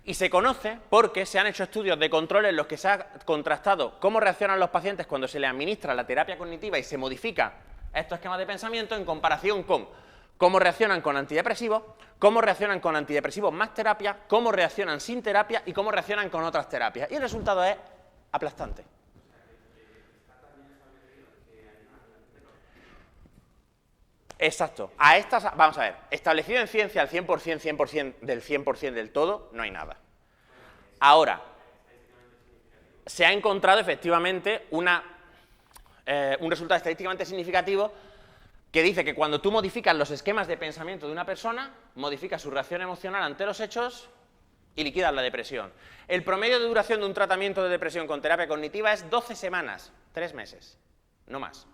y se conoce porque se han hecho estudios de control en los que se ha contrastado cómo reaccionan los pacientes cuando se les administra la terapia cognitiva y se modifican estos esquemas de pensamiento en comparación con cómo reaccionan con antidepresivos, cómo reaccionan con antidepresivos más terapia, cómo reaccionan sin terapia y cómo reaccionan con otras terapias. Y el resultado es aplastante. Exacto. Vamos a ver, establecido en ciencia al 100% del 100% del todo, no hay nada. Ahora, se ha encontrado efectivamente un resultado estadísticamente significativo que dice que cuando tú modificas los esquemas de pensamiento de una persona, modificas su reacción emocional ante los hechos y liquidas la depresión. El promedio de duración de un tratamiento de depresión con terapia cognitiva es 12 semanas, 3 meses, no más.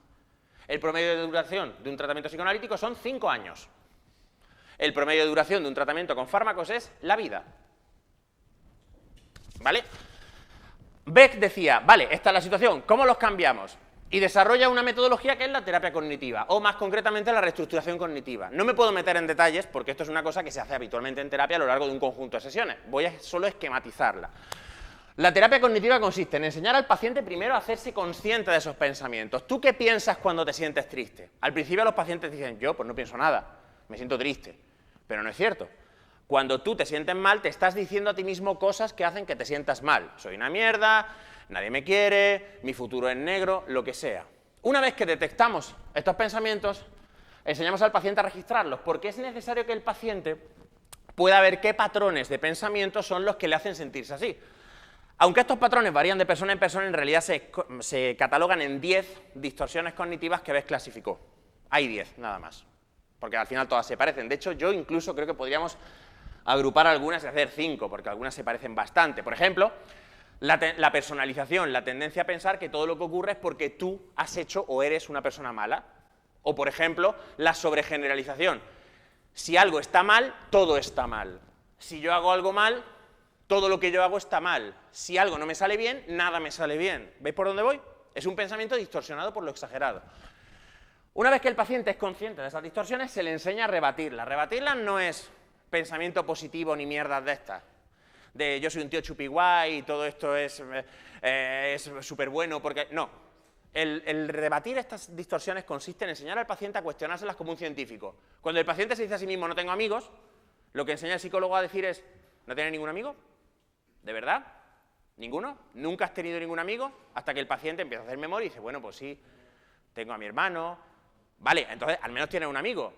El promedio de duración de un tratamiento psicoanalítico son 5 años. El promedio de duración de un tratamiento con fármacos es la vida. ¿Vale? Beck decía, vale, esta es la situación, ¿cómo los cambiamos? Y desarrolla una metodología que es la terapia cognitiva, o más concretamente la reestructuración cognitiva. No me puedo meter en detalles porque esto es una cosa que se hace habitualmente en terapia a lo largo de un conjunto de sesiones. Voy a solo esquematizarla. La terapia cognitiva consiste en enseñar al paciente primero a hacerse consciente de esos pensamientos. ¿Tú qué piensas cuando te sientes triste? Al principio los pacientes dicen, yo pues no pienso nada, me siento triste. Pero no es cierto. Cuando tú te sientes mal, te estás diciendo a ti mismo cosas que hacen que te sientas mal. Soy una mierda, nadie me quiere, mi futuro es negro, lo que sea. Una vez que detectamos estos pensamientos, enseñamos al paciente a registrarlos, porque es necesario que el paciente pueda ver qué patrones de pensamiento son los que le hacen sentirse así. Aunque estos patrones varían de persona en persona, en realidad se catalogan en 10 distorsiones cognitivas que Beck clasificó. Hay 10, nada más, porque al final todas se parecen. De hecho, yo incluso creo que podríamos agrupar algunas y hacer 5, porque algunas se parecen bastante. Por ejemplo, la personalización, la tendencia a pensar que todo lo que ocurre es porque tú has hecho o eres una persona mala, O, por ejemplo, la sobregeneralización. Si algo está mal, todo está mal. Si yo hago algo mal, todo lo que yo hago está mal. Si algo no me sale bien, nada me sale bien. ¿Veis por dónde voy? Es un pensamiento distorsionado por lo exagerado. Una vez que el paciente es consciente de esas distorsiones, se le enseña a rebatirlas. Rebatirlas no es pensamiento positivo ni mierdas de estas. De yo soy un tío chupi guay y todo esto es súper bueno porque... No. El rebatir estas distorsiones consiste en enseñar al paciente a cuestionárselas como un científico. Cuando el paciente se dice a sí mismo no tengo amigos, lo que enseña el psicólogo a decir es ¿no tienes ningún amigo? ¿De verdad? ¿Ninguno? ¿Nunca has tenido ningún amigo? Hasta que el paciente empieza a hacer memoria y dice bueno, pues sí, tengo a mi hermano. Vale, entonces al menos tienes un amigo.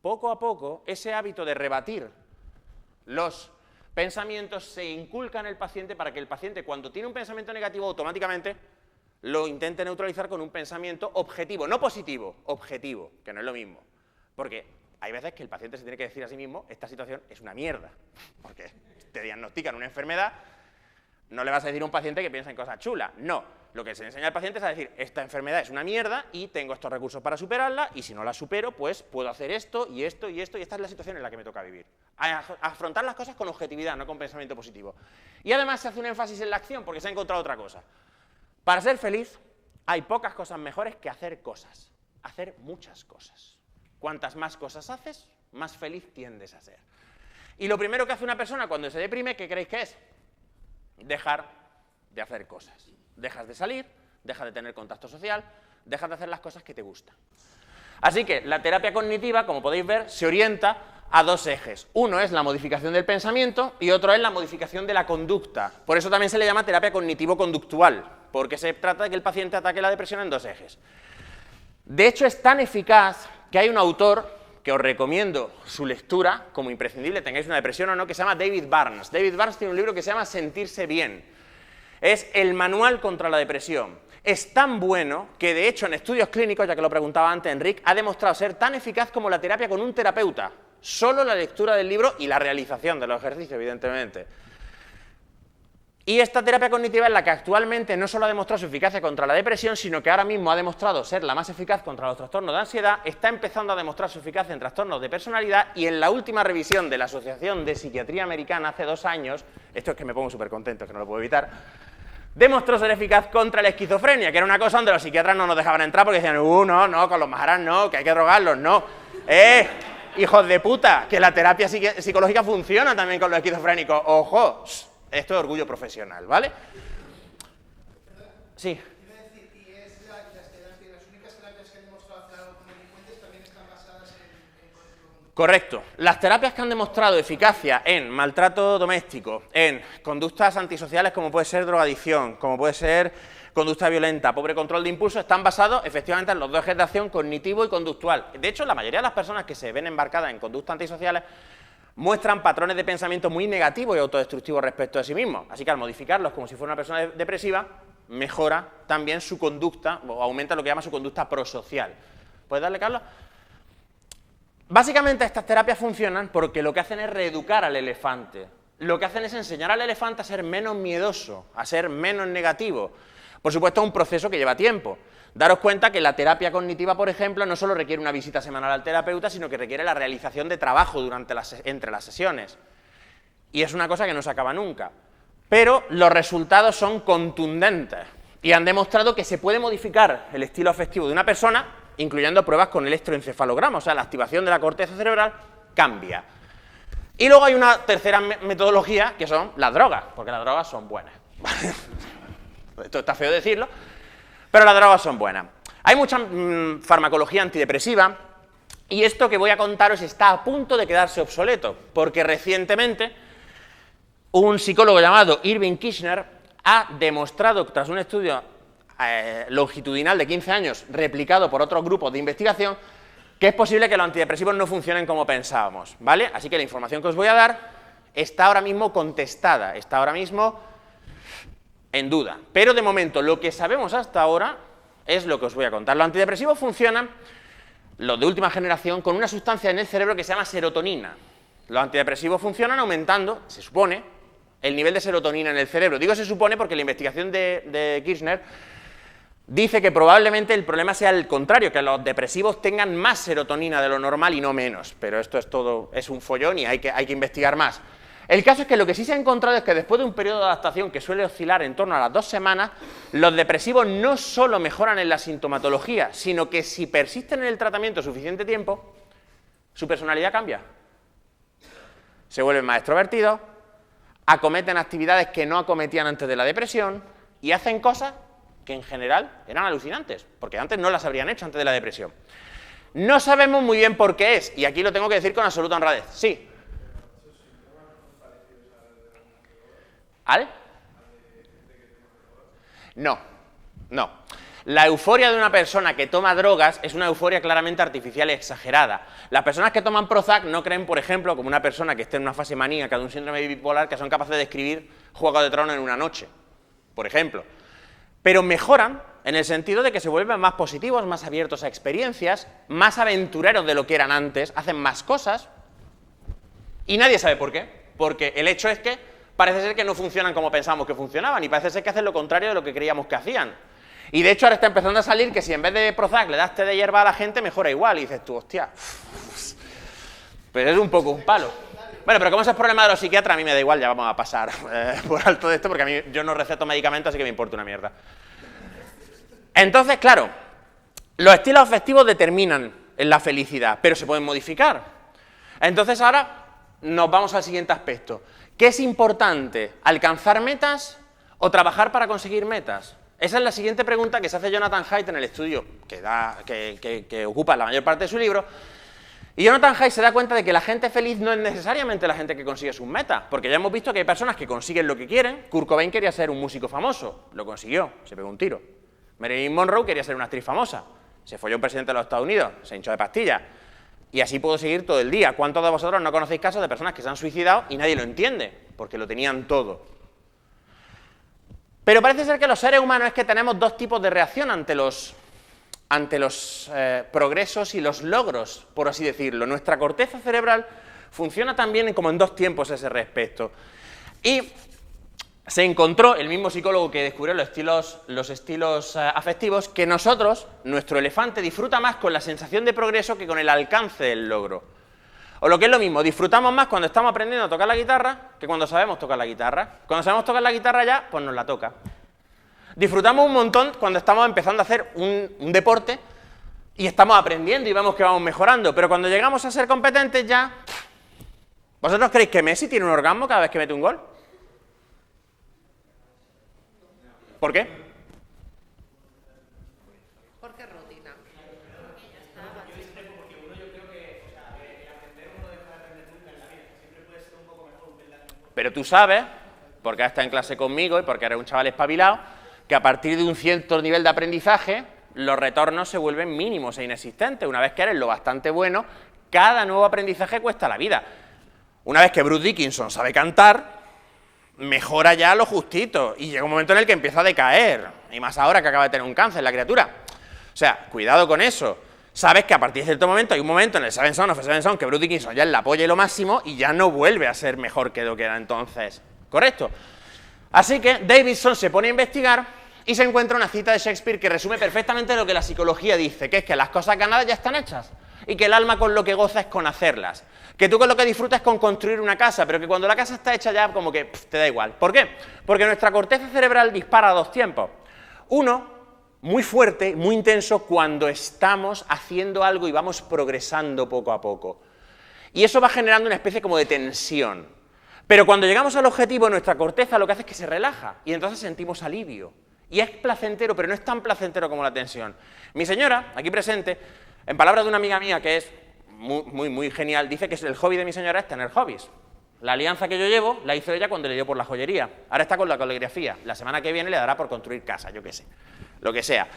Poco a poco, ese hábito de rebatir los pensamientos se inculca en el paciente para que el paciente, cuando tiene un pensamiento negativo, automáticamente lo intente neutralizar con un pensamiento objetivo, no positivo, objetivo, que no es lo mismo. Porque hay veces que el paciente se tiene que decir a sí mismo, esta situación es una mierda, porque te diagnostican una enfermedad, no le vas a decir a un paciente que piensa en cosas chulas, no. Lo que se le enseña al paciente es a decir, esta enfermedad es una mierda y tengo estos recursos para superarla y si no la supero, pues puedo hacer esto y esto y esto y esta es la situación en la que me toca vivir. Afrontar las cosas con objetividad, no con pensamiento positivo. Y además se hace un énfasis en la acción porque se ha encontrado otra cosa. Para ser feliz hay pocas cosas mejores que hacer cosas, hacer muchas cosas. Cuantas más cosas haces, más feliz tiendes a ser. Y lo primero que hace una persona cuando se deprime, ¿qué creéis que es? Dejar de hacer cosas. Dejas de salir, dejas de tener contacto social, dejas de hacer las cosas que te gustan. Así que la terapia cognitiva, como podéis ver, se orienta a dos ejes. Uno es la modificación del pensamiento y otro es la modificación de la conducta. Por eso también se le llama terapia cognitivo-conductual, porque se trata de que el paciente ataque la depresión en dos ejes. De hecho, es tan eficaz que hay un autor que os recomiendo su lectura, como imprescindible, tengáis una depresión o no, que se llama David Barnes. David Barnes tiene un libro que se llama Sentirse bien. Es el manual contra la depresión. Es tan bueno que, de hecho, en estudios clínicos, ya que lo preguntaba antes Enric, ha demostrado ser tan eficaz como la terapia con un terapeuta. Solo la lectura del libro y la realización de los ejercicios, evidentemente. Y esta terapia cognitiva es la que actualmente no solo ha demostrado su eficacia contra la depresión, sino que ahora mismo ha demostrado ser la más eficaz contra los trastornos de ansiedad, está empezando a demostrar su eficacia en trastornos de personalidad y en la última revisión de la Asociación de Psiquiatría Americana hace 2 años, esto es que me pongo súper contento, que no lo puedo evitar, demostró ser eficaz contra la esquizofrenia, que era una cosa donde los psiquiatras no nos dejaban entrar porque decían, no, con los maharas no, que hay que drogarlos, no. Hijos de puta, que la terapia psicológica funciona también con los esquizofrénicos, ojo, esto es orgullo profesional, ¿vale? Sí. Correcto. Las terapias que han demostrado eficacia en maltrato doméstico, en conductas antisociales como puede ser drogadicción, como puede ser conducta violenta, pobre control de impulso, están basados efectivamente en los dos ejes de acción cognitivo y conductual. De hecho, la mayoría de las personas que se ven embarcadas en conductas antisociales muestran patrones de pensamiento muy negativos y autodestructivos respecto a sí mismos. Así que al modificarlos como si fuera una persona depresiva, mejora también su conducta, o aumenta lo que llama su conducta prosocial. ¿Puedes darle, Carlos? Básicamente estas terapias funcionan porque lo que hacen es reeducar al elefante. Lo que hacen es enseñar al elefante a ser menos miedoso, a ser menos negativo. Por supuesto, es un proceso que lleva tiempo. Daros cuenta que la terapia cognitiva, por ejemplo, no solo requiere una visita semanal al terapeuta, sino que requiere la realización de trabajo entre las sesiones. Y es una cosa que no se acaba nunca. Pero los resultados son contundentes y han demostrado que se puede modificar el estilo afectivo de una persona, incluyendo pruebas con electroencefalograma, o sea, la activación de la corteza cerebral cambia. Y luego hay una tercera metodología, que son las drogas, porque las drogas son buenas. Esto está feo decirlo, pero las drogas son buenas. Hay mucha farmacología antidepresiva, y esto que voy a contaros está a punto de quedarse obsoleto, porque recientemente un psicólogo llamado Irving Kirchner ha demostrado, tras un estudio longitudinal de 15 años, replicado por otros grupos de investigación, que es posible que los antidepresivos no funcionen como pensábamos, ¿vale? Así que la información que os voy a dar está ahora mismo contestada, está ahora mismo en duda. Pero de momento, lo que sabemos hasta ahora es lo que os voy a contar. Los antidepresivos funcionan, los de última generación, con una sustancia en el cerebro que se llama serotonina. Los antidepresivos funcionan aumentando, se supone, el nivel de serotonina en el cerebro. Digo se supone porque la investigación de Kirchner dice que probablemente el problema sea el contrario, que los depresivos tengan más serotonina de lo normal y no menos, pero esto es todo, es un follón y hay que investigar más. El caso es que lo que sí se ha encontrado es que después de un periodo de adaptación que suele oscilar en torno a las 2 semanas, los depresivos no solo mejoran en la sintomatología, sino que si persisten en el tratamiento suficiente tiempo, su personalidad cambia. Se vuelven más extrovertidos, acometen actividades que no acometían antes de la depresión y hacen cosas que en general eran alucinantes, porque antes no las habrían hecho antes de la depresión. No sabemos muy bien por qué es, y aquí lo tengo que decir con absoluta honradez. Sí. ¿Al? No, no. La euforia de una persona que toma drogas es una euforia claramente artificial y exagerada. Las personas que toman Prozac no creen, por ejemplo, como una persona que esté en una fase maníaca de un síndrome bipolar, que son capaces de escribir Juego de Tronos en una noche, por ejemplo. Pero mejoran en el sentido de que se vuelven más positivos, más abiertos a experiencias, más aventureros de lo que eran antes, hacen más cosas, y nadie sabe por qué. Porque el hecho es que parece ser que no funcionan como pensábamos que funcionaban, y parece ser que hacen lo contrario de lo que creíamos que hacían. Y de hecho ahora está empezando a salir que si en vez de Prozac le das té de hierba a la gente, mejora igual, y dices tú, hostia, pues es un poco un palo. Bueno, pero como ese es problema de los psiquiatras, a mí me da igual, ya vamos a pasar por alto de esto, porque a mí yo no receto medicamentos, así que me importa una mierda. Entonces, claro, los estilos afectivos determinan la felicidad, pero se pueden modificar. Entonces ahora nos vamos al siguiente aspecto. ¿Qué es importante? ¿Alcanzar metas o trabajar para conseguir metas? Esa es la siguiente pregunta que se hace Jonathan Haidt en el estudio que ocupa la mayor parte de su libro. Y Jonathan Haidt se da cuenta de que la gente feliz no es necesariamente la gente que consigue sus metas, porque ya hemos visto que hay personas que consiguen lo que quieren. Kurt Cobain quería ser un músico famoso, lo consiguió, se pegó un tiro. Marilyn Monroe quería ser una actriz famosa, se folló un presidente de los Estados Unidos, se hinchó de pastillas. Y así puedo seguir todo el día. ¿Cuántos de vosotros no conocéis casos de personas que se han suicidado y nadie lo entiende? Porque lo tenían todo. Pero parece ser que los seres humanos es que tenemos dos tipos de reacción ante los progresos y los logros, por así decirlo. Nuestra corteza cerebral funciona también como en dos tiempos a ese respecto. Y se encontró, el mismo psicólogo que descubrió los estilos afectivos, que nuestro elefante disfruta más con la sensación de progreso que con el alcance del logro. O lo que es lo mismo, disfrutamos más cuando estamos aprendiendo a tocar la guitarra que cuando sabemos tocar la guitarra. Cuando sabemos tocar la guitarra ya, pues nos la toca. Disfrutamos un montón cuando estamos empezando a hacer un deporte y estamos aprendiendo y vemos que vamos mejorando, pero cuando llegamos a ser competentes ya... ¿Vosotros creéis que Messi tiene un orgasmo cada vez que mete un gol? ¿Por qué? Porque es rutina. Pero tú sabes, porque has estado en clase conmigo y porque eres un chaval espabilado, que a partir de un cierto nivel de aprendizaje, los retornos se vuelven mínimos e inexistentes. Una vez que eres lo bastante bueno, cada nuevo aprendizaje cuesta la vida. Una vez que Bruce Dickinson sabe cantar, mejora ya lo justito, y llega un momento en el que empieza a decaer, y más ahora que acaba de tener un cáncer la criatura. O sea, cuidado con eso. Sabes que a partir de cierto momento, hay un momento en el Seven Son of a Seven Son que Bruce Dickinson ya es la polla y lo máximo, y ya no vuelve a ser mejor que lo que era entonces. ¿Correcto? Así que Davidson se pone a investigar y se encuentra una cita de Shakespeare que resume perfectamente lo que la psicología dice, que es que las cosas ganadas ya están hechas, y que el alma con lo que goza es con hacerlas. Que tú con lo que disfrutas es con construir una casa, pero que cuando la casa está hecha ya como que te da igual. ¿Por qué? Porque nuestra corteza cerebral dispara a dos tiempos. Uno, muy fuerte, muy intenso, cuando estamos haciendo algo y vamos progresando poco a poco. Y eso va generando una especie como de tensión. Pero cuando llegamos al objetivo, nuestra corteza lo que hace es que se relaja, y entonces sentimos alivio. Y es placentero, pero no es tan placentero como la tensión. Mi señora, aquí presente, en palabras de una amiga mía que es muy genial, dice que el hobby de mi señora es tener hobbies. La alianza que yo llevo la hizo ella cuando le dio por la joyería. Ahora está con la caligrafía. La semana que viene le dará por construir casa, yo qué sé. Lo que sea.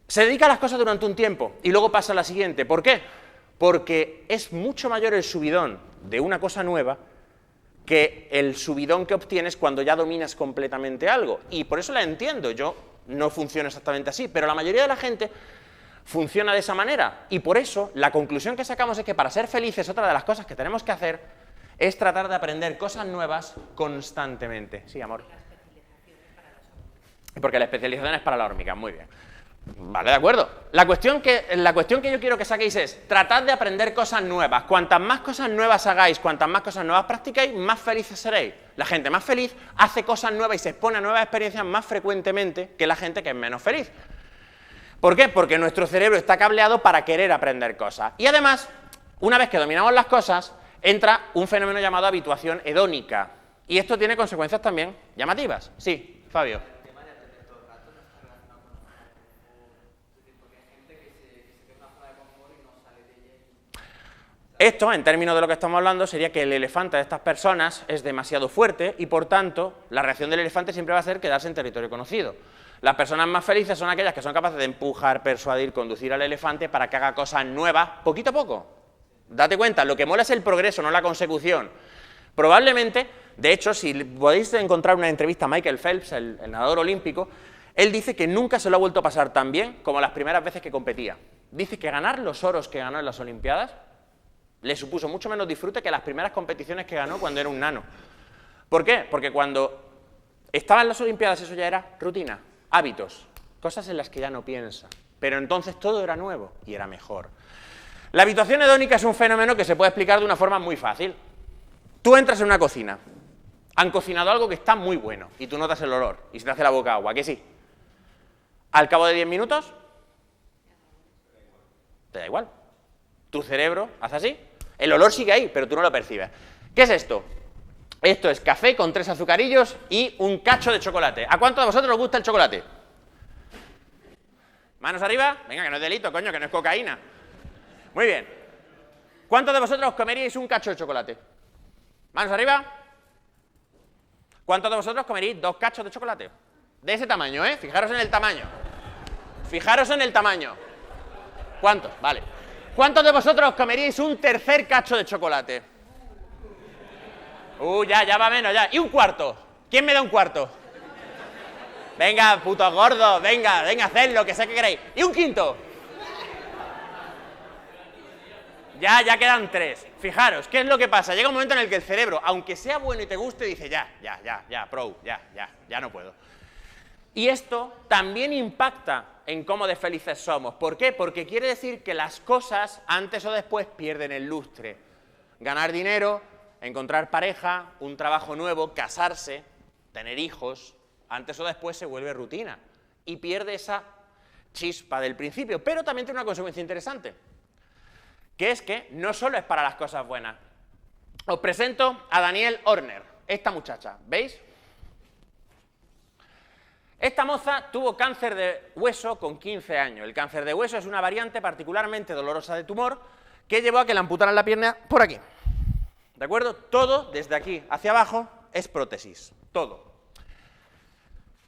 Se dedica a las cosas durante un tiempo y luego pasa a la siguiente. ¿Por qué? Porque es mucho mayor el subidón de una cosa nueva que el subidón que obtienes cuando ya dominas completamente algo. Y por eso la entiendo. Yo no funciono exactamente así, pero la mayoría de la gente funciona de esa manera, y por eso la conclusión que sacamos es que para ser felices otra de las cosas que tenemos que hacer es tratar de aprender cosas nuevas constantemente. Sí, amor. Porque la especialización es para la hormiga, muy bien. Vale, de acuerdo. La cuestión que yo quiero que saquéis es, tratad de aprender cosas nuevas. Cuantas más cosas nuevas hagáis, cuantas más cosas nuevas practicáis, más felices seréis. La gente más feliz hace cosas nuevas y se expone a nuevas experiencias más frecuentemente que la gente que es menos feliz. ¿Por qué? Porque nuestro cerebro está cableado para querer aprender cosas. Y además, una vez que dominamos las cosas, entra un fenómeno llamado habituación hedónica. Y esto tiene consecuencias también llamativas. Sí, Fabio. Esto, en términos de lo que estamos hablando, sería que el elefante de estas personas es demasiado fuerte y, por tanto, la reacción del elefante siempre va a ser quedarse en territorio conocido. Las personas más felices son aquellas que son capaces de empujar, persuadir, conducir al elefante para que haga cosas nuevas poquito a poco. Date cuenta, lo que mola es el progreso, no la consecución. Probablemente, de hecho, si podéis encontrar una entrevista a Michael Phelps, el nadador olímpico, él dice que nunca se lo ha vuelto a pasar tan bien como las primeras veces que competía. Dice que ganar los oros que ganó en las Olimpiadas le supuso mucho menos disfrute que las primeras competiciones que ganó cuando era un nano. ¿Por qué? Porque cuando estaba en las Olimpiadas eso ya era rutina, hábitos, cosas en las que ya no piensa. Pero entonces todo era nuevo y era mejor. La habituación hedónica es un fenómeno que se puede explicar de una forma muy fácil. Tú entras en una cocina, han cocinado algo que está muy bueno y tú notas el olor y se te hace la boca agua, ¿que sí? Al cabo de 10 minutos, te da igual. Tu cerebro hace así, el olor sigue ahí, pero tú no lo percibes. ¿Qué es esto? Esto es café con 3 azucarillos y un cacho de chocolate. ¿A cuántos de vosotros os gusta el chocolate? ¿Manos arriba? Venga, que no es delito, coño, que no es cocaína. Muy bien. ¿Cuántos de vosotros comeríais un cacho de chocolate? ¿Manos arriba? ¿Cuántos de vosotros comeríais 2 cachos de chocolate? De ese tamaño, ¿eh? Fijaros en el tamaño. Fijaros en el tamaño. ¿Cuántos? Vale. ¿Cuántos de vosotros comeríais un tercer cacho de chocolate? Ya va menos, ya. ¿Y un cuarto? ¿Quién me da un cuarto? Venga, putos gordos, venga, hacedlo, que sé que queréis. ¿Y un quinto? Ya quedan 3. Fijaros, ¿qué es lo que pasa? Llega un momento en el que el cerebro, aunque sea bueno y te guste, dice ya, no puedo. Y esto también impacta en cómo de felices somos. ¿Por qué? Porque quiere decir que las cosas, antes o después, pierden el lustre. Ganar dinero, encontrar pareja, un trabajo nuevo, casarse, tener hijos, antes o después se vuelve rutina. Y pierde esa chispa del principio. Pero también tiene una consecuencia interesante, que es que no solo es para las cosas buenas. Os presento a Danielle Horner, esta muchacha, ¿veis? Esta moza tuvo cáncer de hueso con 15 años. El cáncer de hueso es una variante particularmente dolorosa de tumor que llevó a que le amputaran la pierna por aquí. ¿De acuerdo? Todo, desde aquí hacia abajo, es prótesis. Todo.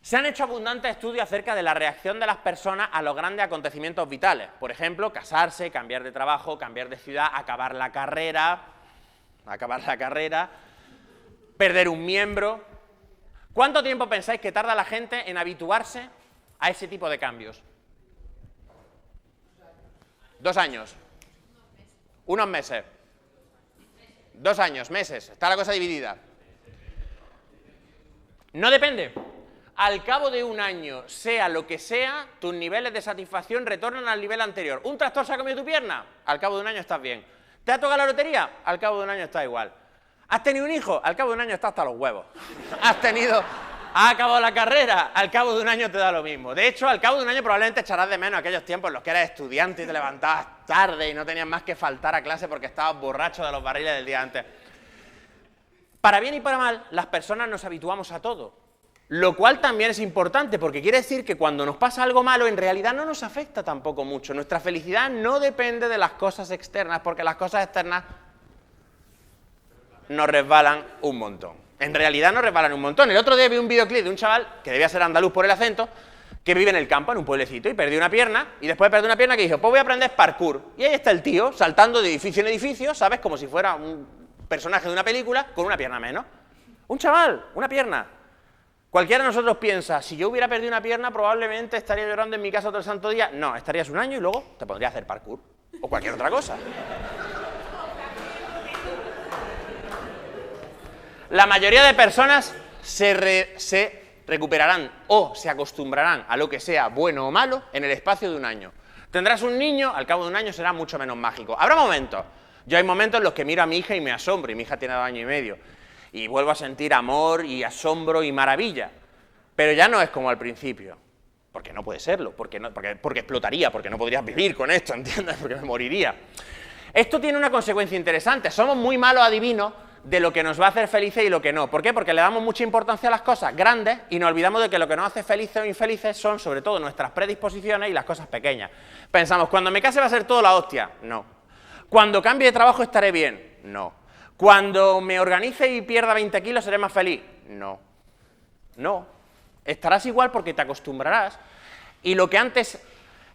Se han hecho abundantes estudios acerca de la reacción de las personas a los grandes acontecimientos vitales. Por ejemplo, casarse, cambiar de trabajo, cambiar de ciudad, acabar la carrera, perder un miembro. ¿Cuánto tiempo pensáis que tarda la gente en habituarse a ese tipo de cambios? 2 años. Unos meses. 2 años, meses. Está la cosa dividida. No depende. Al cabo de 1 año, sea lo que sea, tus niveles de satisfacción retornan al nivel anterior. ¿Un tractor se ha comido tu pierna? Al cabo de 1 año estás bien. ¿Te ha tocado la lotería? Al cabo de 1 año estás igual. ¿Has tenido un hijo? Al cabo de 1 año estás hasta los huevos. ¿Has acabado la carrera? Al cabo de 1 año te da lo mismo. De hecho, al cabo de 1 año probablemente echarás de menos aquellos tiempos en los que eras estudiante y te levantabas tarde y no tenías más que faltar a clase porque estabas borracho de los barriles del día antes. Para bien y para mal, las personas nos habituamos a todo. Lo cual también es importante porque quiere decir que cuando nos pasa algo malo en realidad no nos afecta tampoco mucho. Nuestra felicidad no depende de las cosas externas porque las cosas externas nos resbalan un montón. En realidad nos resbalan un montón. El otro día vi un videoclip de un chaval, que debía ser andaluz por el acento, que vive en el campo, en un pueblecito, y perdió una pierna, y después de perder una pierna que dijo, pues voy a aprender parkour. Y ahí está el tío, saltando de edificio en edificio, ¿sabes? Como si fuera un personaje de una película, con una pierna menos. Un chaval, una pierna. Cualquiera de nosotros piensa, si yo hubiera perdido una pierna, probablemente estaría llorando en mi casa todo el santo día. No, estarías 1 año y luego te pondrías a hacer parkour, o cualquier otra cosa. La mayoría de personas se recuperarán o se acostumbrarán a lo que sea bueno o malo en el espacio de un año. Tendrás un niño, al cabo de un año será mucho menos mágico. Habrá momentos. Yo hay momentos en los que miro a mi hija y me asombro, y mi hija tiene 2 años y medio, y vuelvo a sentir amor y asombro y maravilla. Pero ya no es como al principio. Porque no puede serlo, porque explotaría, porque no podrías vivir con esto, ¿entiendes? Porque me moriría. Esto tiene una consecuencia interesante. Somos muy malos adivinos de lo que nos va a hacer felices y lo que no. ¿Por qué? Porque le damos mucha importancia a las cosas grandes y nos olvidamos de que lo que nos hace felices o infelices son, sobre todo, nuestras predisposiciones y las cosas pequeñas. Pensamos, cuando me case va a ser todo la hostia. No. Cuando cambie de trabajo estaré bien. No. Cuando me organice y pierda 20 kilos seré más feliz. No. No. Estarás igual porque te acostumbrarás y lo que antes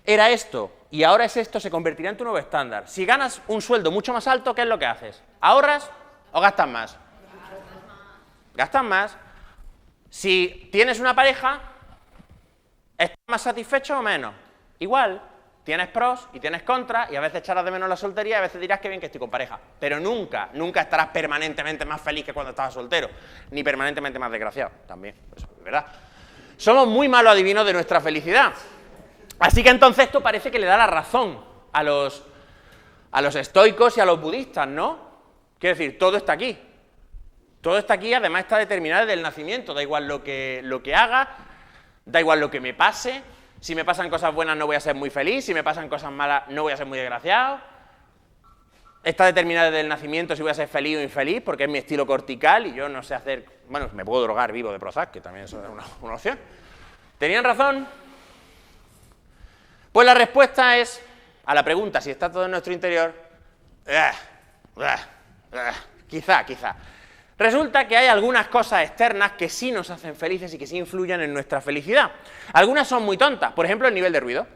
era esto y ahora es esto se convertirá en tu nuevo estándar. Si ganas un sueldo mucho más alto, ¿qué es lo que haces? ¿Ahorras o gastas más? Gastas más. Si tienes una pareja, ¿estás más satisfecho o menos? Igual, tienes pros y tienes contras y a veces echarás de menos la soltería y a veces dirás que bien que estoy con pareja. Pero nunca, nunca estarás permanentemente más feliz que cuando estabas soltero, ni permanentemente más desgraciado, también, eso es verdad. Somos muy malos adivinos de nuestra felicidad. Así que entonces esto parece que le da la razón a los estoicos y a los budistas, ¿no? Quiero decir, todo está aquí. Todo está aquí, además está determinado desde el nacimiento. Da igual lo que haga, da igual lo que me pase. Si me pasan cosas buenas no voy a ser muy feliz, si me pasan cosas malas no voy a ser muy desgraciado. Está determinado desde el nacimiento si voy a ser feliz o infeliz, porque es mi estilo cortical y yo no sé hacer... Bueno, me puedo drogar vivo de Prozac, que también eso es una opción. ¿Tenían razón? Pues la respuesta es, a la pregunta si está todo en nuestro interior, quizá. Resulta que hay algunas cosas externas que sí nos hacen felices y que sí influyen en nuestra felicidad. Algunas son muy tontas, por ejemplo, el nivel de ruido.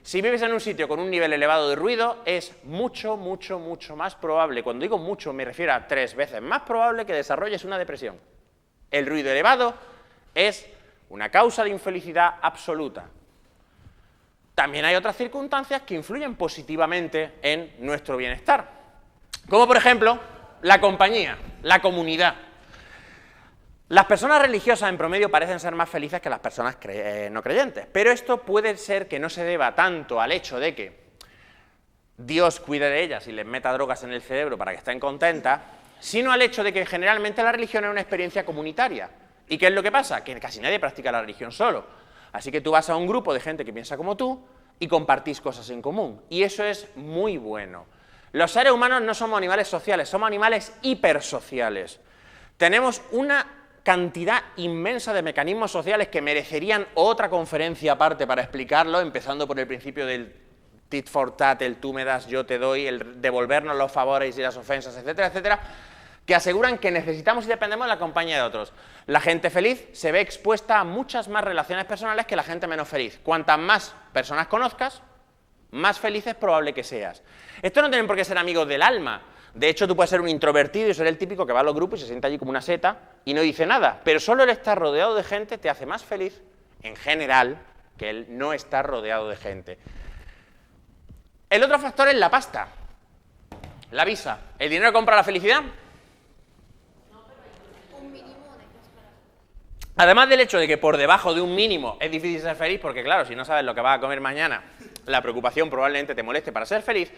Si vives en un sitio con un nivel elevado de ruido, es mucho más probable, cuando digo mucho me refiero a 3 veces más probable que desarrolles una depresión. El ruido elevado es una causa de infelicidad absoluta. También hay otras circunstancias que influyen positivamente en nuestro bienestar, como por ejemplo la compañía, la comunidad. Las personas religiosas en promedio parecen ser más felices que las personas no creyentes, pero esto puede ser que no se deba tanto al hecho de que Dios cuide de ellas y les meta drogas en el cerebro para que estén contentas, sino al hecho de que generalmente la religión es una experiencia comunitaria. ¿Y qué es lo que pasa? Que casi nadie practica la religión solo. Así que tú vas a un grupo de gente que piensa como tú y compartís cosas en común, y eso es muy bueno. Los seres humanos no somos animales sociales, somos animales hipersociales. Tenemos una cantidad inmensa de mecanismos sociales que merecerían otra conferencia aparte para explicarlo, empezando por el principio del tit for tat, el tú me das, yo te doy, el devolvernos los favores y las ofensas, etcétera, etcétera, que aseguran que necesitamos y dependemos de la compañía de otros. La gente feliz se ve expuesta a muchas más relaciones personales que la gente menos feliz. Cuantas más personas conozcas, más feliz es probable que seas. Esto no tienen por qué ser amigos del alma. De hecho, tú puedes ser un introvertido y ser el típico que va a los grupos y se sienta allí como una seta y no dice nada. Pero solo el estar rodeado de gente te hace más feliz, en general, que el no estar rodeado de gente. El otro factor es la pasta, la visa. ¿El dinero compra la felicidad? Además del hecho de que por debajo de un mínimo es difícil ser feliz, porque claro, si no sabes lo que vas a comer mañana, la preocupación probablemente te moleste para ser feliz,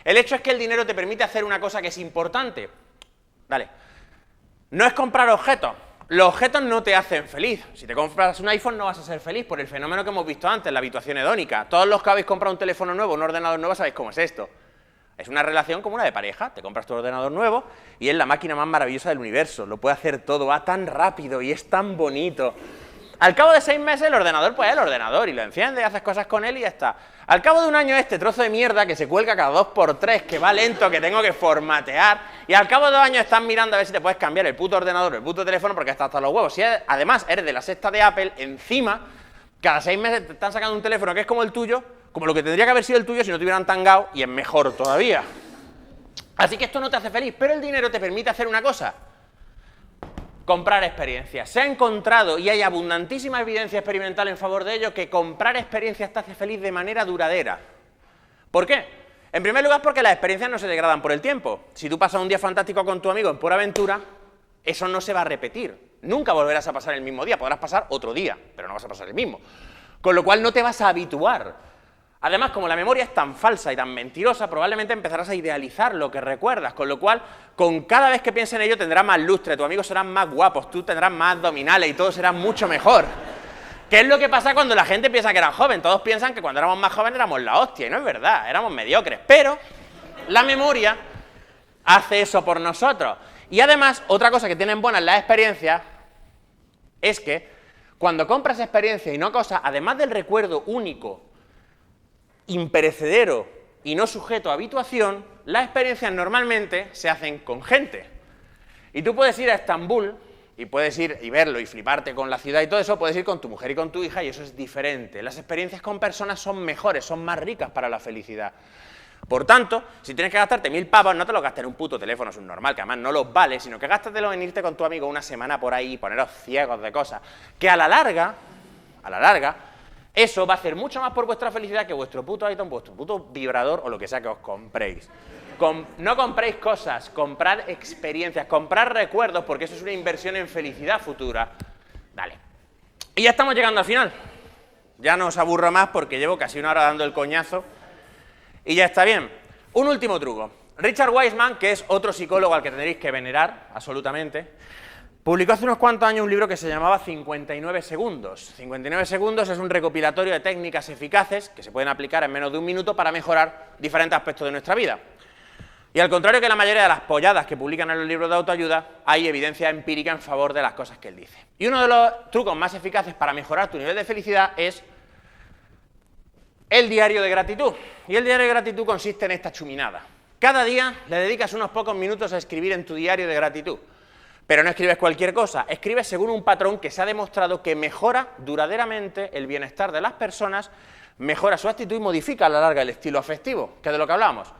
el hecho es que el dinero te permite hacer una cosa que es importante. Dale. No es comprar objetos. Los objetos no te hacen feliz. Si te compras un iPhone no vas a ser feliz por el fenómeno que hemos visto antes, la habituación hedónica. Todos los que habéis comprado un teléfono nuevo, un ordenador nuevo, sabéis cómo es esto. Es una relación como una de pareja. Te compras tu ordenador nuevo y es la máquina más maravillosa del universo. Lo puede hacer todo, va tan rápido y es tan bonito. Al cabo de 6 meses el ordenador pues es el ordenador y lo enciendes, haces cosas con él y ya está. Al cabo de un año este trozo de mierda que se cuelga cada 2×3, que va lento, que tengo que formatear, y al cabo de 2 años estás mirando a ver si te puedes cambiar el puto ordenador o el puto teléfono porque está hasta los huevos. Si además eres de la secta de Apple, encima, cada 6 meses te están sacando un teléfono que es como el tuyo, como lo que tendría que haber sido el tuyo si no te hubieran tangado, y es mejor todavía. Así que esto no te hace feliz, pero el dinero te permite hacer una cosa: comprar experiencias. Se ha encontrado, y hay abundantísima evidencia experimental en favor de ello, que comprar experiencias te hace feliz de manera duradera. ¿Por qué? En primer lugar, porque las experiencias no se degradan por el tiempo. Si tú pasas un día fantástico con tu amigo en pura aventura, eso no se va a repetir. Nunca volverás a pasar el mismo día, podrás pasar otro día, pero no vas a pasar el mismo. Con lo cual no te vas a habituar. Además, como la memoria es tan falsa y tan mentirosa, probablemente empezarás a idealizar lo que recuerdas, con lo cual, con cada vez que pienses en ello tendrás más lustre, tus amigos serán más guapos, tú tendrás más abdominales y todo será mucho mejor. ¿Qué es lo que pasa cuando la gente piensa que era joven? Todos piensan que cuando éramos más jóvenes éramos la hostia, y no es verdad, éramos mediocres. Pero la memoria hace eso por nosotros. Y además, otra cosa que tienen buenas las experiencias es que cuando compras experiencia y no cosas, además del recuerdo único, imperecedero y no sujeto a habituación, las experiencias normalmente se hacen con gente. Y tú puedes ir a Estambul y puedes ir y verlo y fliparte con la ciudad y todo eso, puedes ir con tu mujer y con tu hija y eso es diferente. Las experiencias con personas son mejores, son más ricas para la felicidad. Por tanto, si tienes que gastarte 1000 pavos, no te los gastes en un puto teléfono subnormal, que además no los vale, sino que gástatelo en irte con tu amigo una semana por ahí y poneros ciegos de cosas, que a la larga, eso va a hacer mucho más por vuestra felicidad que vuestro puto item, vuestro puto vibrador o lo que sea que os compréis. No compréis cosas, comprad experiencias, comprad recuerdos, porque eso es una inversión en felicidad futura. Dale. Y ya estamos llegando al final. Ya no os aburro más porque llevo casi una hora dando el coñazo y ya está bien. Un último truco. Richard Wiseman, que es otro psicólogo al que tendréis que venerar, absolutamente, publicó hace unos cuantos años un libro que se llamaba 59 segundos. 59 segundos es un recopilatorio de técnicas eficaces que se pueden aplicar en menos de un minuto para mejorar diferentes aspectos de nuestra vida. Y al contrario que la mayoría de las polladas que publican en los libros de autoayuda, hay evidencia empírica en favor de las cosas que él dice. Y uno de los trucos más eficaces para mejorar tu nivel de felicidad es el diario de gratitud. Y el diario de gratitud consiste en esta chuminada. Cada día le dedicas unos pocos minutos a escribir en tu diario de gratitud. Pero no escribes cualquier cosa, escribes según un patrón que se ha demostrado que mejora duraderamente el bienestar de las personas, mejora su actitud y modifica a la larga el estilo afectivo, que es de lo que hablábamos.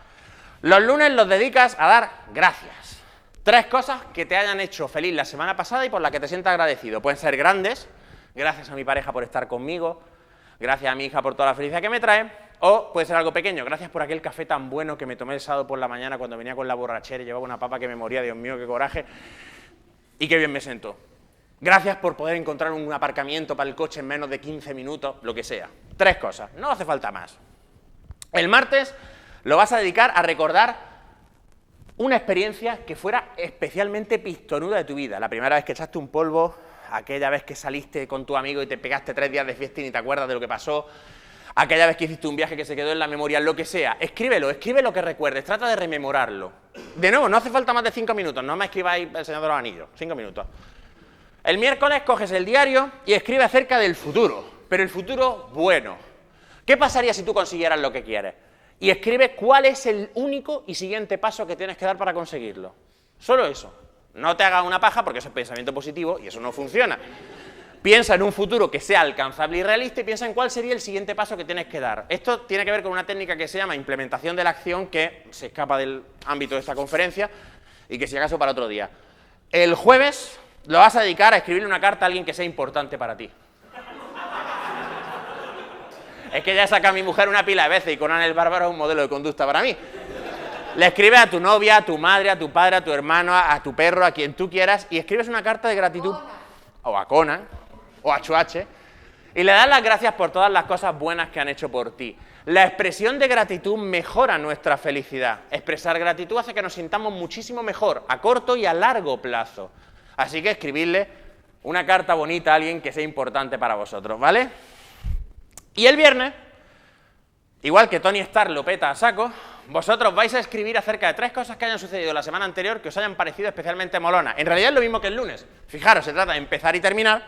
Los lunes los dedicas a dar gracias. 3 cosas que te hayan hecho feliz la semana pasada y por las que te sientas agradecido. Pueden ser grandes, gracias a mi pareja por estar conmigo, gracias a mi hija por toda la felicidad que me trae, o puede ser algo pequeño, gracias por aquel café tan bueno que me tomé el sábado por la mañana cuando venía con la borrachera y llevaba una papa que me moría, Dios mío, qué coraje, y qué bien me sentó. Gracias por poder encontrar un aparcamiento para el coche en menos de 15 minutos, lo que sea. 3 cosas, no hace falta más. El martes lo vas a dedicar a recordar una experiencia que fuera especialmente pistonuda de tu vida. La primera vez que echaste un polvo, aquella vez que saliste con tu amigo y te pegaste 3 días de fiesta y ni te acuerdas de lo que pasó, aquella vez que hiciste un viaje que se quedó en la memoria, lo que sea. Escríbelo, escribe lo que recuerdes, trata de rememorarlo. De nuevo, no hace falta más de 5 minutos, no me escribáis El Señor de los Anillos, 5 minutos. El miércoles coges el diario y escribe acerca del futuro, pero el futuro bueno. ¿Qué pasaría si tú consiguieras lo que quieres? Y escribe cuál es el único y siguiente paso que tienes que dar para conseguirlo. Solo eso. No te hagas una paja porque eso es pensamiento positivo y eso no funciona. Piensa en un futuro que sea alcanzable y realista y piensa en cuál sería el siguiente paso que tienes que dar. Esto tiene que ver con una técnica que se llama implementación de la acción, que se escapa del ámbito de esta conferencia y que si acaso para otro día. El jueves lo vas a dedicar a escribirle una carta a alguien que sea importante para ti. Es que ya saca a mi mujer una pila de veces y Conan el Bárbaro es un modelo de conducta para mí. Le escribes a tu novia, a tu madre, a tu padre, a tu hermano, a tu perro, a quien tú quieras y escribes una carta de gratitud. O a Conan, o a Chuache, y le das las gracias por todas las cosas buenas que han hecho por ti. La expresión de gratitud mejora nuestra felicidad. Expresar gratitud hace que nos sintamos muchísimo mejor, a corto y a largo plazo. Así que escribirle una carta bonita a alguien que sea importante para vosotros, ¿vale? Y el viernes, igual que Tony Stark lo peta a saco, vosotros vais a escribir acerca de 3 cosas que hayan sucedido la semana anterior que os hayan parecido especialmente molonas. En realidad es lo mismo que el lunes. Fijaros, se trata de empezar y terminar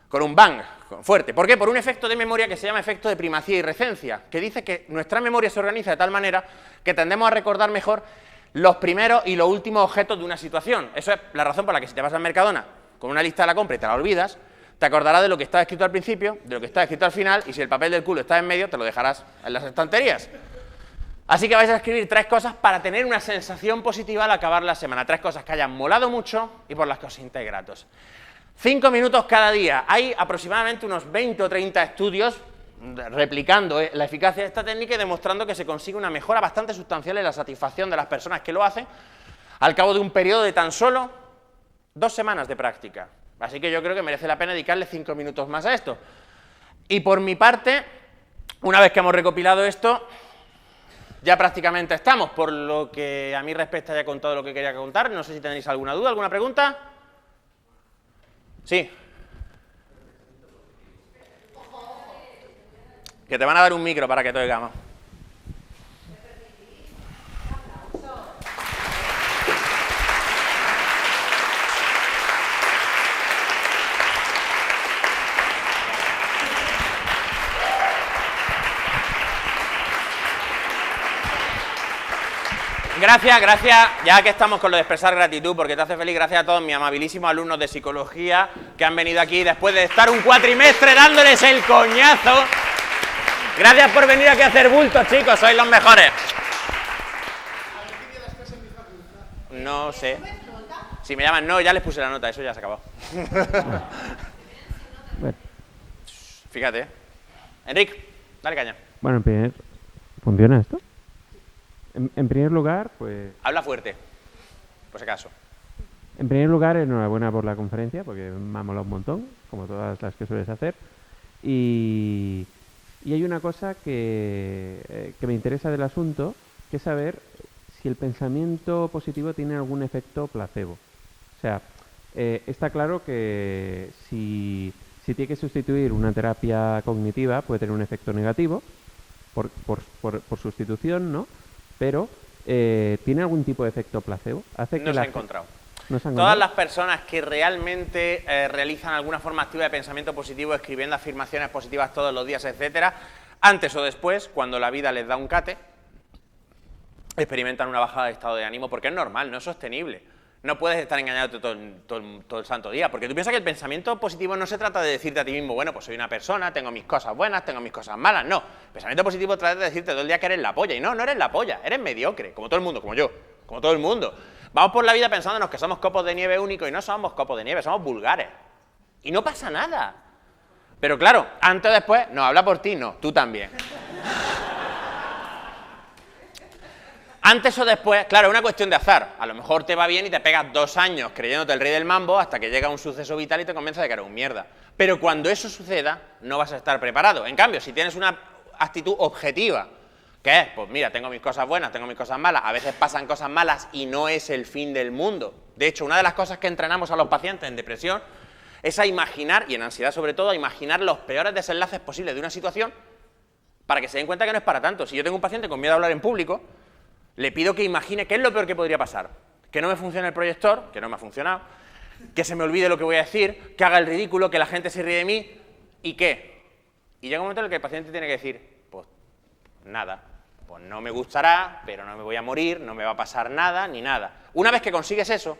con un bang, fuerte. ¿Por qué? Por un efecto de memoria que se llama efecto de primacía y recencia, que dice que nuestra memoria se organiza de tal manera que tendemos a recordar mejor los primeros y los últimos objetos de una situación. Eso es la razón por la que si te vas al Mercadona con una lista de la compra y te la olvidas, te acordarás de lo que estaba escrito al principio, de lo que estaba escrito al final, y si el papel del culo está en medio, te lo dejarás en las estanterías. Así que vais a escribir 3 cosas para tener una sensación positiva al acabar la semana. 3 cosas que hayan molado mucho y por las que os sintáis gratos. 5 minutos cada día. Hay aproximadamente unos 20 o 30 estudios replicando la eficacia de esta técnica y demostrando que se consigue una mejora bastante sustancial en la satisfacción de las personas que lo hacen al cabo de un periodo de tan solo 2 semanas de práctica. Así que yo creo que merece la pena dedicarle 5 minutos más a esto. Y por mi parte, una vez que hemos recopilado esto, ya prácticamente estamos. Por lo que a mí respecta, ya he contado lo que quería contar. No sé si tenéis alguna duda, alguna pregunta. Sí. Que te van a dar un micro para que te oigamos. Gracias, ya que estamos con lo de expresar gratitud, porque te hace feliz, gracias a todos mis amabilísimos alumnos de psicología que han venido aquí después de estar un cuatrimestre dándoles el coñazo. Gracias por venir aquí a hacer bultos, chicos, sois los mejores. No sé. Si me llaman, no, ya les puse la nota, eso ya se acabó. Fíjate. Enrique, dale caña. Bueno, ¿funciona esto? En primer lugar, pues... Habla fuerte, por si acaso. En primer lugar, enhorabuena por la conferencia, porque me ha molado un montón, como todas las que sueles hacer. Y hay una cosa que me interesa del asunto, que es saber si el pensamiento positivo tiene algún efecto placebo. O sea, está claro que si tiene que sustituir una terapia cognitiva, puede tener un efecto negativo, por sustitución, ¿no? Pero, ¿tiene algún tipo de efecto placebo? No se ha encontrado. Todas las personas que realmente realizan alguna forma activa de pensamiento positivo, escribiendo afirmaciones positivas todos los días, etcétera, antes o después, cuando la vida les da un cate, experimentan una bajada de estado de ánimo, porque es normal, no es sostenible. No puedes estar engañándote todo el santo día, porque tú piensas que el pensamiento positivo no se trata de decirte a ti mismo, bueno, pues soy una persona, tengo mis cosas buenas, tengo mis cosas malas, no. El pensamiento positivo trata de decirte todo el día que eres la polla, y no eres la polla, eres mediocre, como todo el mundo, como yo, como todo el mundo. Vamos por la vida pensándonos que somos copos de nieve únicos y no somos copos de nieve, somos vulgares. Y no pasa nada. Pero claro, antes o después, no, habla por ti, no, tú también. Antes o después, claro, es una cuestión de azar. A lo mejor te va bien y te pegas 2 años creyéndote el rey del mambo hasta que llega un suceso vital y te convence de que eres un mierda. Pero cuando eso suceda, no vas a estar preparado. En cambio, si tienes una actitud objetiva, que es, pues mira, tengo mis cosas buenas, tengo mis cosas malas, a veces pasan cosas malas y no es el fin del mundo. De hecho, una de las cosas que entrenamos a los pacientes en depresión es a imaginar, y en ansiedad sobre todo, a imaginar los peores desenlaces posibles de una situación para que se den cuenta que no es para tanto. Si yo tengo un paciente con miedo a hablar en público, le pido que imagine qué es lo peor que podría pasar. Que no me funcione el proyector, que no me ha funcionado, que se me olvide lo que voy a decir, que haga el ridículo, que la gente se ríe de mí, ¿y qué? Y llega un momento en el que el paciente tiene que decir, pues nada, pues no me gustará, pero no me voy a morir, no me va a pasar nada, ni nada. Una vez que consigues eso,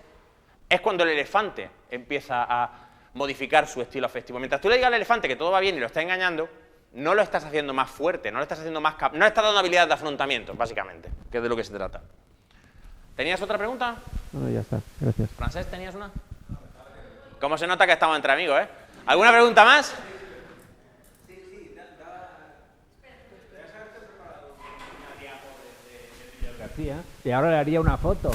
es cuando el elefante empieza a modificar su estilo afectivo. Mientras tú le digas al elefante que todo va bien y lo está engañando, no lo estás haciendo más fuerte, no le estás haciendo más no le estás dando habilidades de afrontamiento, básicamente, que es de lo que se trata. ¿Tenías otra pregunta? No, ya está, gracias. Francés, ¿tenías una? ¿Cómo se nota que estamos entre amigos, eh? ¿Alguna pregunta más? Sí, bibliografía y ahora le haría una foto.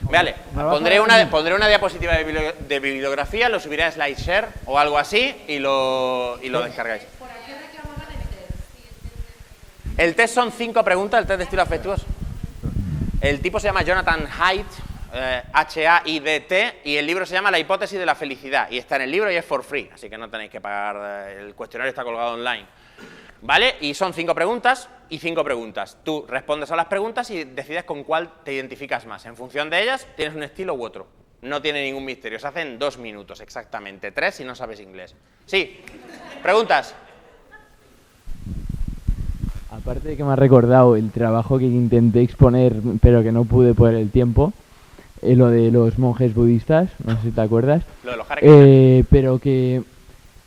Vale, pondré una diapositiva de bibliografía, lo subiré a SlideShare o algo así y lo descargáis. ¿Por qué reclamaban el test? El test son 5 preguntas, el test de estilo afectivos. El tipo se llama Jonathan Haidt, H-A-I-D-T, y el libro se llama La hipótesis de la felicidad. Y está en el libro y es for free, así que no tenéis que pagar, el cuestionario está colgado online. ¿Vale? Y son 5 preguntas y 5 preguntas. Tú respondes a las preguntas y decides con cuál te identificas más. En función de ellas, tienes un estilo u otro. No tiene ningún misterio. Se hace en 2 minutos, exactamente. 3 si no sabes inglés. Sí. ¿Preguntas? Aparte de que me ha recordado el trabajo que intenté exponer, pero que no pude por el tiempo, lo de los monjes budistas, no sé si te acuerdas. Lo de los Hare pero que...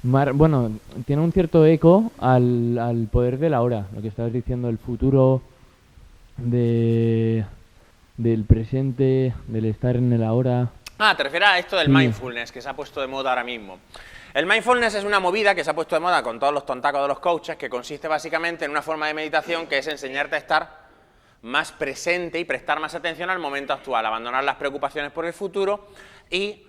Bueno, tiene un cierto eco al poder de la hora, lo que estabas diciendo, el futuro del presente, del estar en el ahora. Ah, te refieres a esto del mindfulness, que se ha puesto de moda ahora mismo. El mindfulness es una movida que se ha puesto de moda con todos los tontacos de los coaches, que consiste básicamente en una forma de meditación que es enseñarte a estar más presente y prestar más atención al momento actual, abandonar las preocupaciones por el futuro y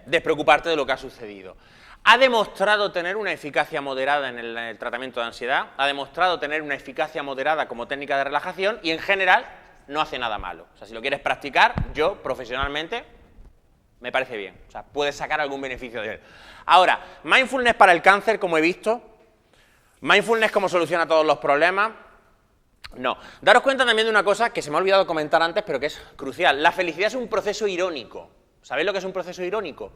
despreocuparte de lo que ha sucedido. Ha demostrado tener una eficacia moderada en el tratamiento de ansiedad, ha demostrado tener una eficacia moderada como técnica de relajación y en general no hace nada malo. O sea, si lo quieres practicar, yo profesionalmente me parece bien. O sea, puedes sacar algún beneficio de él. Ahora, mindfulness para el cáncer, como he visto, mindfulness como soluciona todos los problemas. No. Daros cuenta también de una cosa que se me ha olvidado comentar antes, pero que es crucial. La felicidad es un proceso irónico. ¿Sabéis lo que es un proceso irónico?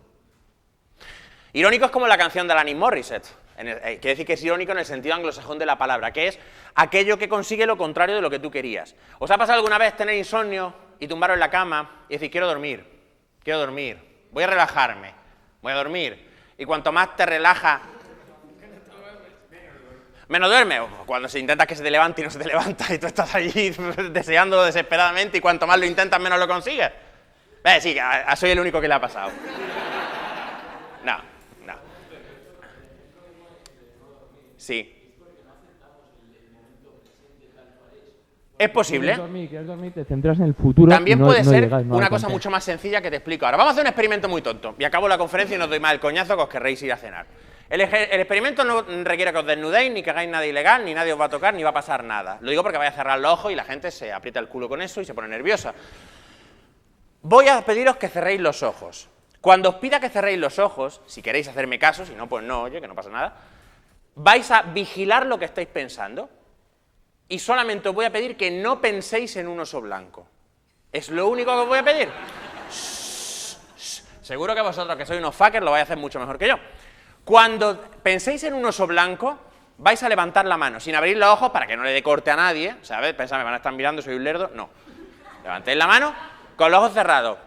Irónico es como la canción de Alanis Morissette. Quiere decir que es irónico en el sentido anglosajón de la palabra, que es aquello que consigue lo contrario de lo que tú querías. ¿Os ha pasado alguna vez tener insomnio y tumbaros en la cama y decir, quiero dormir, voy a relajarme, voy a dormir? Y cuanto más te relajas, menos duermes. Cuando se intentas que se te levante y no se te levanta y tú estás allí deseándolo desesperadamente y cuanto más lo intentas, menos lo consigues. Sí, soy el único que le ha pasado. No. Sí. Es posible. Quieres dormir, te centras en el futuro. También puede ser una cosa alcanzas. mucho más sencilla que te explico ahora. Vamos a hacer un experimento muy tonto. Y acabo la conferencia y no os doy más el coñazo que os querréis ir a cenar. El experimento no requiere que os desnudéis, ni que hagáis nada ilegal, ni nadie os va a tocar, ni va a pasar nada. Lo digo porque vais a cerrar los ojos y la gente se aprieta el culo con eso y se pone nerviosa. Voy a pediros que cerréis los ojos. Cuando os pida que cerréis los ojos, si queréis hacerme caso, si no, pues no, oye, que no pasa nada, vais a vigilar lo que estáis pensando y solamente os voy a pedir que no penséis en un oso blanco. Es lo único que os voy a pedir. Seguro que vosotros, que sois unos fuckers, lo vais a hacer mucho mejor que yo. Cuando penséis en un oso blanco, vais a levantar la mano, sin abrir los ojos para que no le dé corte a nadie, ¿sabes? Pensad, me van a estar mirando, soy un lerdo. No. Levantéis la mano con los ojos cerrados.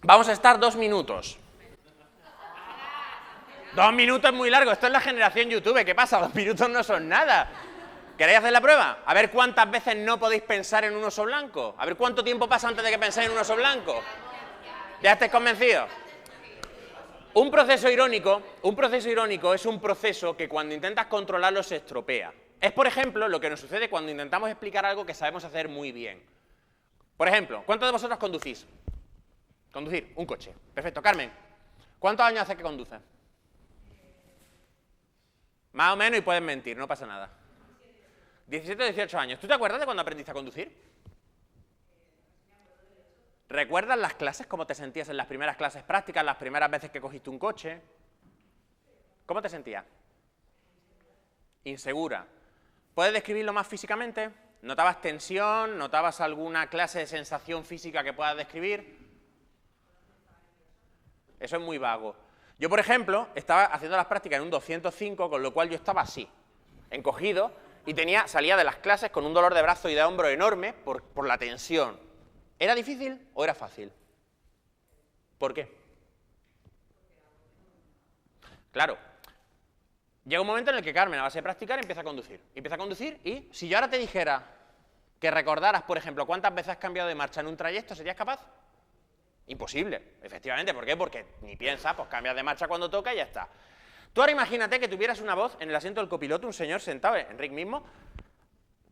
Vamos a estar 2 minutos. 2 minutos es muy largo, esto es la generación YouTube, ¿qué pasa? 2 minutos no son nada. ¿Queréis hacer la prueba? A ver cuántas veces no podéis pensar en un oso blanco. A ver cuánto tiempo pasa antes de que penséis en un oso blanco. ¿Ya estáis convencidos? Un proceso irónico es un proceso que cuando intentas controlarlo se estropea. Es, por ejemplo, lo que nos sucede cuando intentamos explicar algo que sabemos hacer muy bien. Por ejemplo, ¿cuántos de vosotros conducís? Conducir, un coche. Perfecto. Carmen, ¿cuántos años hace que conduces? Más o menos y puedes mentir, no pasa nada. 17 o 18 años. ¿Tú te acuerdas de cuando aprendiste a conducir? ¿Recuerdas las clases? ¿Cómo te sentías en las primeras clases prácticas, las primeras veces que cogiste un coche? ¿Cómo te sentías? Insegura. ¿Puedes describirlo más físicamente? ¿Notabas tensión? ¿Notabas alguna clase de sensación física que puedas describir? Eso es muy vago. Yo, por ejemplo, estaba haciendo las prácticas en un 205, con lo cual yo estaba así, encogido, y salía de las clases con un dolor de brazo y de hombro enorme por la tensión. ¿Era difícil o era fácil? ¿Por qué? Claro, llega un momento en el que Carmen, a base de practicar, empieza a conducir. Empieza a conducir y si yo ahora te dijera que recordaras, por ejemplo, cuántas veces has cambiado de marcha en un trayecto, ¿serías capaz? Imposible, efectivamente. ¿Por qué? Porque ni piensas, pues cambias de marcha cuando toca y ya está. Tú ahora imagínate que tuvieras una voz en el asiento del copiloto, un señor sentado, Enric mismo,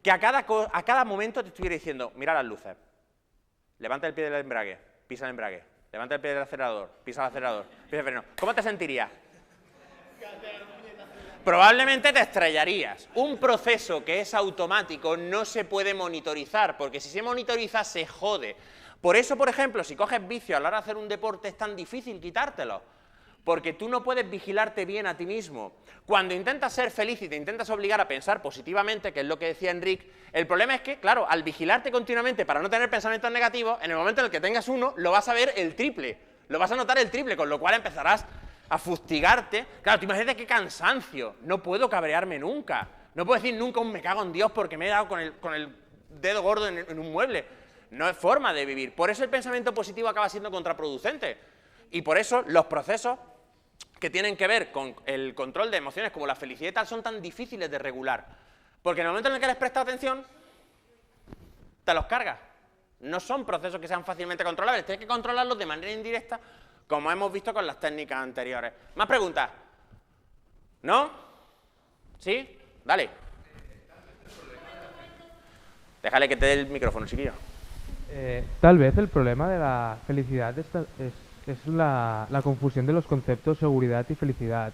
que a cada momento te estuviera diciendo, mira las luces, levanta el pie del embrague, pisa el embrague, levanta el pie del acelerador, pisa el acelerador, pisa el freno. ¿Cómo te sentirías? Probablemente te estrellarías. Un proceso que es automático no se puede monitorizar, porque si se monitoriza se jode. Por eso, por ejemplo, si coges vicio a la hora de hacer un deporte es tan difícil quitártelo, porque tú no puedes vigilarte bien a ti mismo. Cuando intentas ser feliz y te intentas obligar a pensar positivamente, que es lo que decía Enric, el problema es que, claro, al vigilarte continuamente para no tener pensamientos negativos, en el momento en el que tengas uno, lo vas a ver el triple, lo vas a notar el triple, con lo cual empezarás a fustigarte. Claro, tú imagínate qué cansancio, no puedo cabrearme nunca, no puedo decir nunca un me cago en Dios porque me he dado con el dedo gordo en un mueble. No es forma de vivir. Por eso el pensamiento positivo acaba siendo contraproducente. Y por eso los procesos que tienen que ver con el control de emociones como la felicidad y tal son tan difíciles de regular. Porque en el momento en el que les prestas atención, te los cargas. No son procesos que sean fácilmente controlables. Tienes que controlarlos de manera indirecta, como hemos visto con las técnicas anteriores. ¿Más preguntas? ¿No? ¿Sí? Dale. Déjale que te dé el micrófono, chiquillo. Tal vez el problema de la felicidad es la confusión de los conceptos seguridad y felicidad.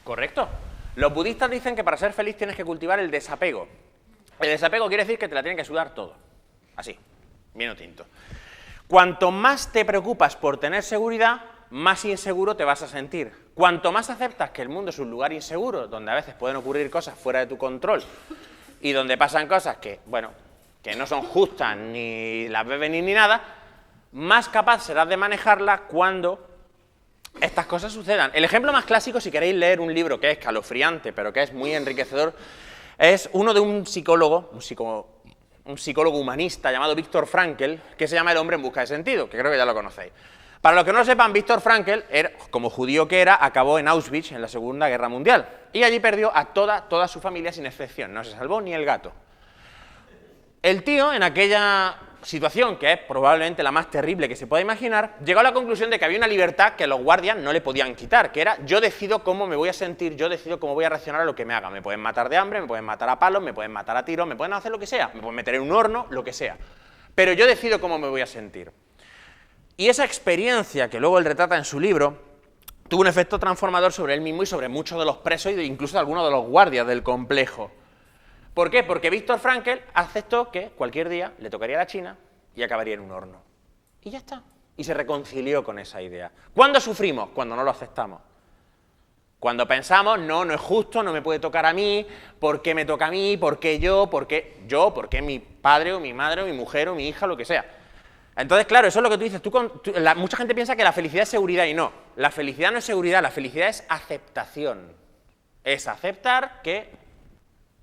Correcto. Los budistas dicen que para ser feliz tienes que cultivar el desapego. El desapego quiere decir que te la tienen que sudar todo. Así, vino tinto. Cuanto más te preocupas por tener seguridad, más inseguro te vas a sentir. Cuanto más aceptas que el mundo es un lugar inseguro, donde a veces pueden ocurrir cosas fuera de tu control y donde pasan cosas que, bueno, que no son justas, ni las ves venir ni nada, más capaz serás de manejarlas cuando estas cosas sucedan. El ejemplo más clásico, si queréis leer un libro que es escalofriante, pero que es muy enriquecedor, es uno de un psicólogo humanista llamado Viktor Frankl, que se llama El hombre en busca de sentido, que creo que ya lo conocéis. Para los que no lo sepan, Viktor Frankl, como judío que era, acabó en Auschwitz en la Segunda Guerra Mundial. Y allí perdió a toda su familia sin excepción, no se salvó ni el gato. El tío, en aquella situación, que es probablemente la más terrible que se pueda imaginar, llegó a la conclusión de que había una libertad que los guardias no le podían quitar, que era: yo decido cómo me voy a sentir, yo decido cómo voy a reaccionar a lo que me hagan. Me pueden matar de hambre, me pueden matar a palos, me pueden matar a tiros, me pueden hacer lo que sea, me pueden meter en un horno, lo que sea. Pero yo decido cómo me voy a sentir. Y esa experiencia, que luego él retrata en su libro, tuvo un efecto transformador sobre él mismo y sobre muchos de los presos e incluso de algunos de los guardias del complejo. ¿Por qué? Porque Viktor Frankl aceptó que cualquier día le tocaría la China y acabaría en un horno. Y ya está. Y se reconcilió con esa idea. ¿Cuándo sufrimos? Cuando no lo aceptamos. Cuando pensamos, no es justo, no me puede tocar a mí, ¿por qué me toca a mí? ¿Por qué yo? ¿Por qué mi padre o mi madre o mi mujer o mi hija, lo que sea? Entonces, claro, eso es lo que tú dices. Mucha gente piensa que la felicidad es seguridad y no. La felicidad no es seguridad, la felicidad es aceptación. Es aceptar que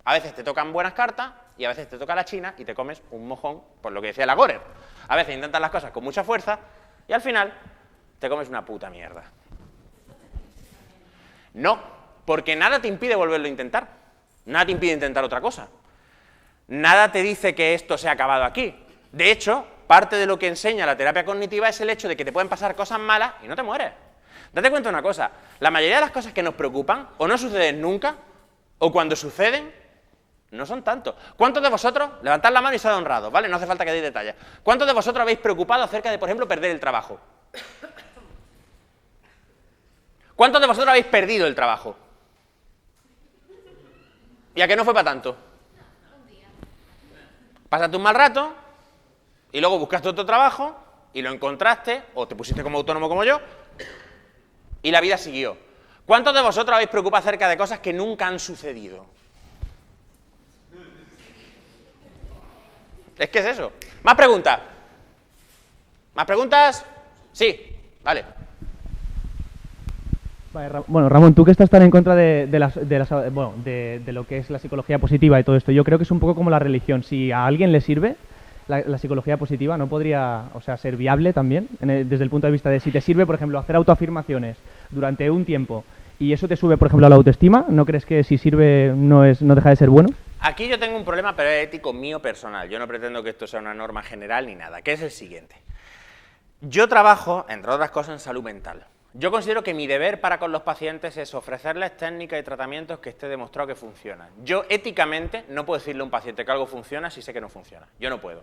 a veces te tocan buenas cartas y a veces te toca la China y te comes un mojón, por lo que decía la Gorer. A veces intentas las cosas con mucha fuerza y al final te comes una puta mierda. No, porque nada te impide volverlo a intentar. Nada te impide intentar otra cosa. Nada te dice que esto se ha acabado aquí. De hecho, parte de lo que enseña la terapia cognitiva es el hecho de que te pueden pasar cosas malas y no te mueres. Date cuenta de una cosa, la mayoría de las cosas que nos preocupan o no suceden nunca, o cuando suceden, no son tantos. ¿Cuántos de vosotros, levantad la mano y sed honrados, ¿vale? No hace falta que deis detalles. ¿Cuántos de vosotros habéis preocupado acerca de, por ejemplo, perder el trabajo? ¿Cuántos de vosotros habéis perdido el trabajo? ¿Y a qué no fue para tanto? Pasaste un mal rato y luego buscaste otro trabajo y lo encontraste, o te pusiste como autónomo como yo, y la vida siguió. ¿Cuántos de vosotros habéis preocupado acerca de cosas que nunca han sucedido? Es que es eso. ¿Más preguntas? ¿Más preguntas? Sí, vale. Vale, bueno, Ramón, tú que estás tan en contra de lo que es la psicología positiva y todo esto, yo creo que es un poco como la religión. Si a alguien le sirve la psicología positiva, ¿no podría, ser viable también? Desde el punto de vista de si te sirve, por ejemplo, hacer autoafirmaciones durante un tiempo y eso te sube, por ejemplo, a la autoestima, ¿no crees que si sirve no deja de ser bueno? Aquí yo tengo un problema, pero es ético mío personal. Yo no pretendo que esto sea una norma general ni nada, que es el siguiente. Yo trabajo, entre otras cosas, en salud mental. Yo considero que mi deber para con los pacientes es ofrecerles técnicas y tratamientos que esté demostrado que funcionan. Yo, éticamente, no puedo decirle a un paciente que algo funciona si sé que no funciona. Yo no puedo.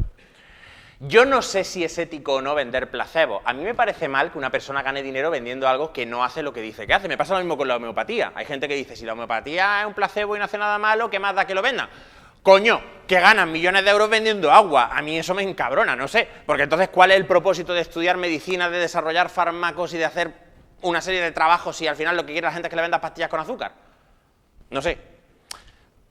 Yo no sé si es ético o no vender placebo. A mí me parece mal que una persona gane dinero vendiendo algo que no hace lo que dice que hace. Me pasa lo mismo con la homeopatía. Hay gente que dice, si la homeopatía es un placebo y no hace nada malo, ¿qué más da que lo vendan? Coño, que ganan millones de euros vendiendo agua. A mí eso me encabrona, no sé. Porque entonces, ¿cuál es el propósito de estudiar medicina, de desarrollar fármacos y de hacer una serie de trabajos si al final lo que quiere la gente es que le venda pastillas con azúcar? No sé.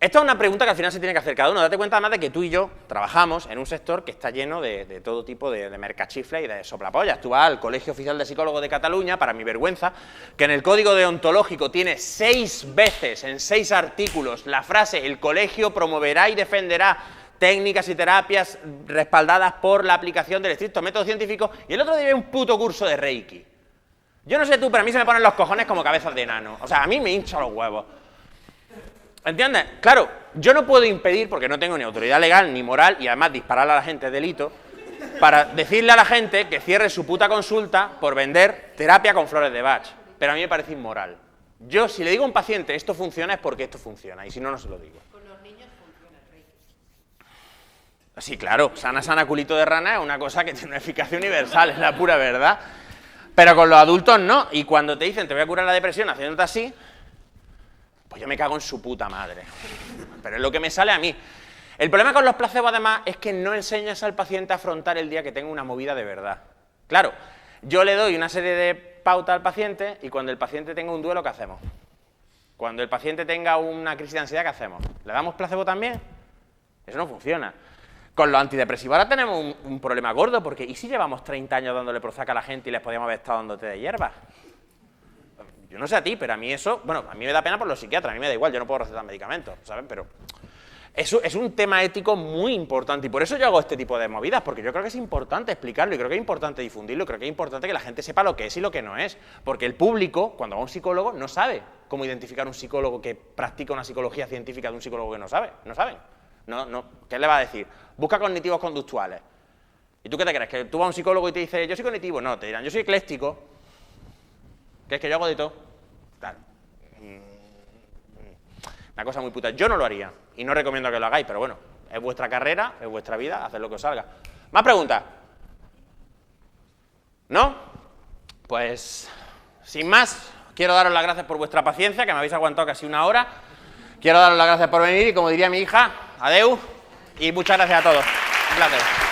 Esta es una pregunta que al final se tiene que hacer cada uno. Date cuenta además de que tú y yo trabajamos en un sector que está lleno de todo tipo de mercachifles y de soplapollas. Tú vas al Colegio Oficial de Psicólogos de Cataluña, para mi vergüenza, que en el código deontológico tiene 6 veces, en 6 artículos, la frase: el colegio promoverá y defenderá técnicas y terapias respaldadas por la aplicación del estricto método científico, y el otro día un puto curso de Reiki. Yo no sé tú, pero a mí se me ponen los cojones como cabezas de enano. O sea, a mí me hincha los huevos. ¿Entiendes? Claro, yo no puedo impedir, porque no tengo ni autoridad legal ni moral, y además disparar a la gente es delito, para decirle a la gente que cierre su puta consulta por vender terapia con flores de Bach. Pero a mí me parece inmoral. Yo, si le digo a un paciente esto funciona, es porque esto funciona, y si no, no se lo digo. Con los niños funciona el Reiki. Sí, claro, sana, sana, culito de rana es una cosa que tiene una eficacia universal, es la pura verdad. Pero con los adultos no, y cuando te dicen te voy a curar la depresión haciéndote así, pues yo me cago en su puta madre. Pero es lo que me sale a mí. El problema con los placebos, además, es que no enseñas al paciente a afrontar el día que tenga una movida de verdad. Claro, yo le doy una serie de pautas al paciente y cuando el paciente tenga un duelo, ¿qué hacemos? Cuando el paciente tenga una crisis de ansiedad, ¿qué hacemos? ¿Le damos placebo también? Eso no funciona. Con los antidepresivos ahora tenemos un problema gordo, porque ¿y si llevamos 30 años dándole Prozac a la gente y les podíamos haber estado dando té de hierba? Yo no sé a ti, pero a mí eso, bueno, a mí me da pena por los psiquiatras, a mí me da igual, yo no puedo recetar medicamentos, ¿saben? Pero eso es un tema ético muy importante y por eso yo hago este tipo de movidas, porque yo creo que es importante explicarlo y creo que es importante difundirlo y creo que es importante que la gente sepa lo que es y lo que no es, porque el público, cuando va a un psicólogo, no sabe cómo identificar un psicólogo que practica una psicología científica de un psicólogo que no sabe, no saben. No, ¿qué le va a decir? Busca cognitivos conductuales. ¿Y tú qué te crees? ¿Que tú vas a un psicólogo y te dice, yo soy cognitivo? No, te dirán, yo soy ecléctico. ¿Qué es que yo hago de todo? Claro. Una cosa muy puta. Yo no lo haría. Y no recomiendo que lo hagáis, pero bueno, es vuestra carrera, es vuestra vida, haced lo que os salga. ¿Más preguntas? ¿No? Pues, sin más, quiero daros las gracias por vuestra paciencia, que me habéis aguantado casi una hora. Quiero daros las gracias por venir y, como diría mi hija, adeu y muchas gracias a todos. Un placer.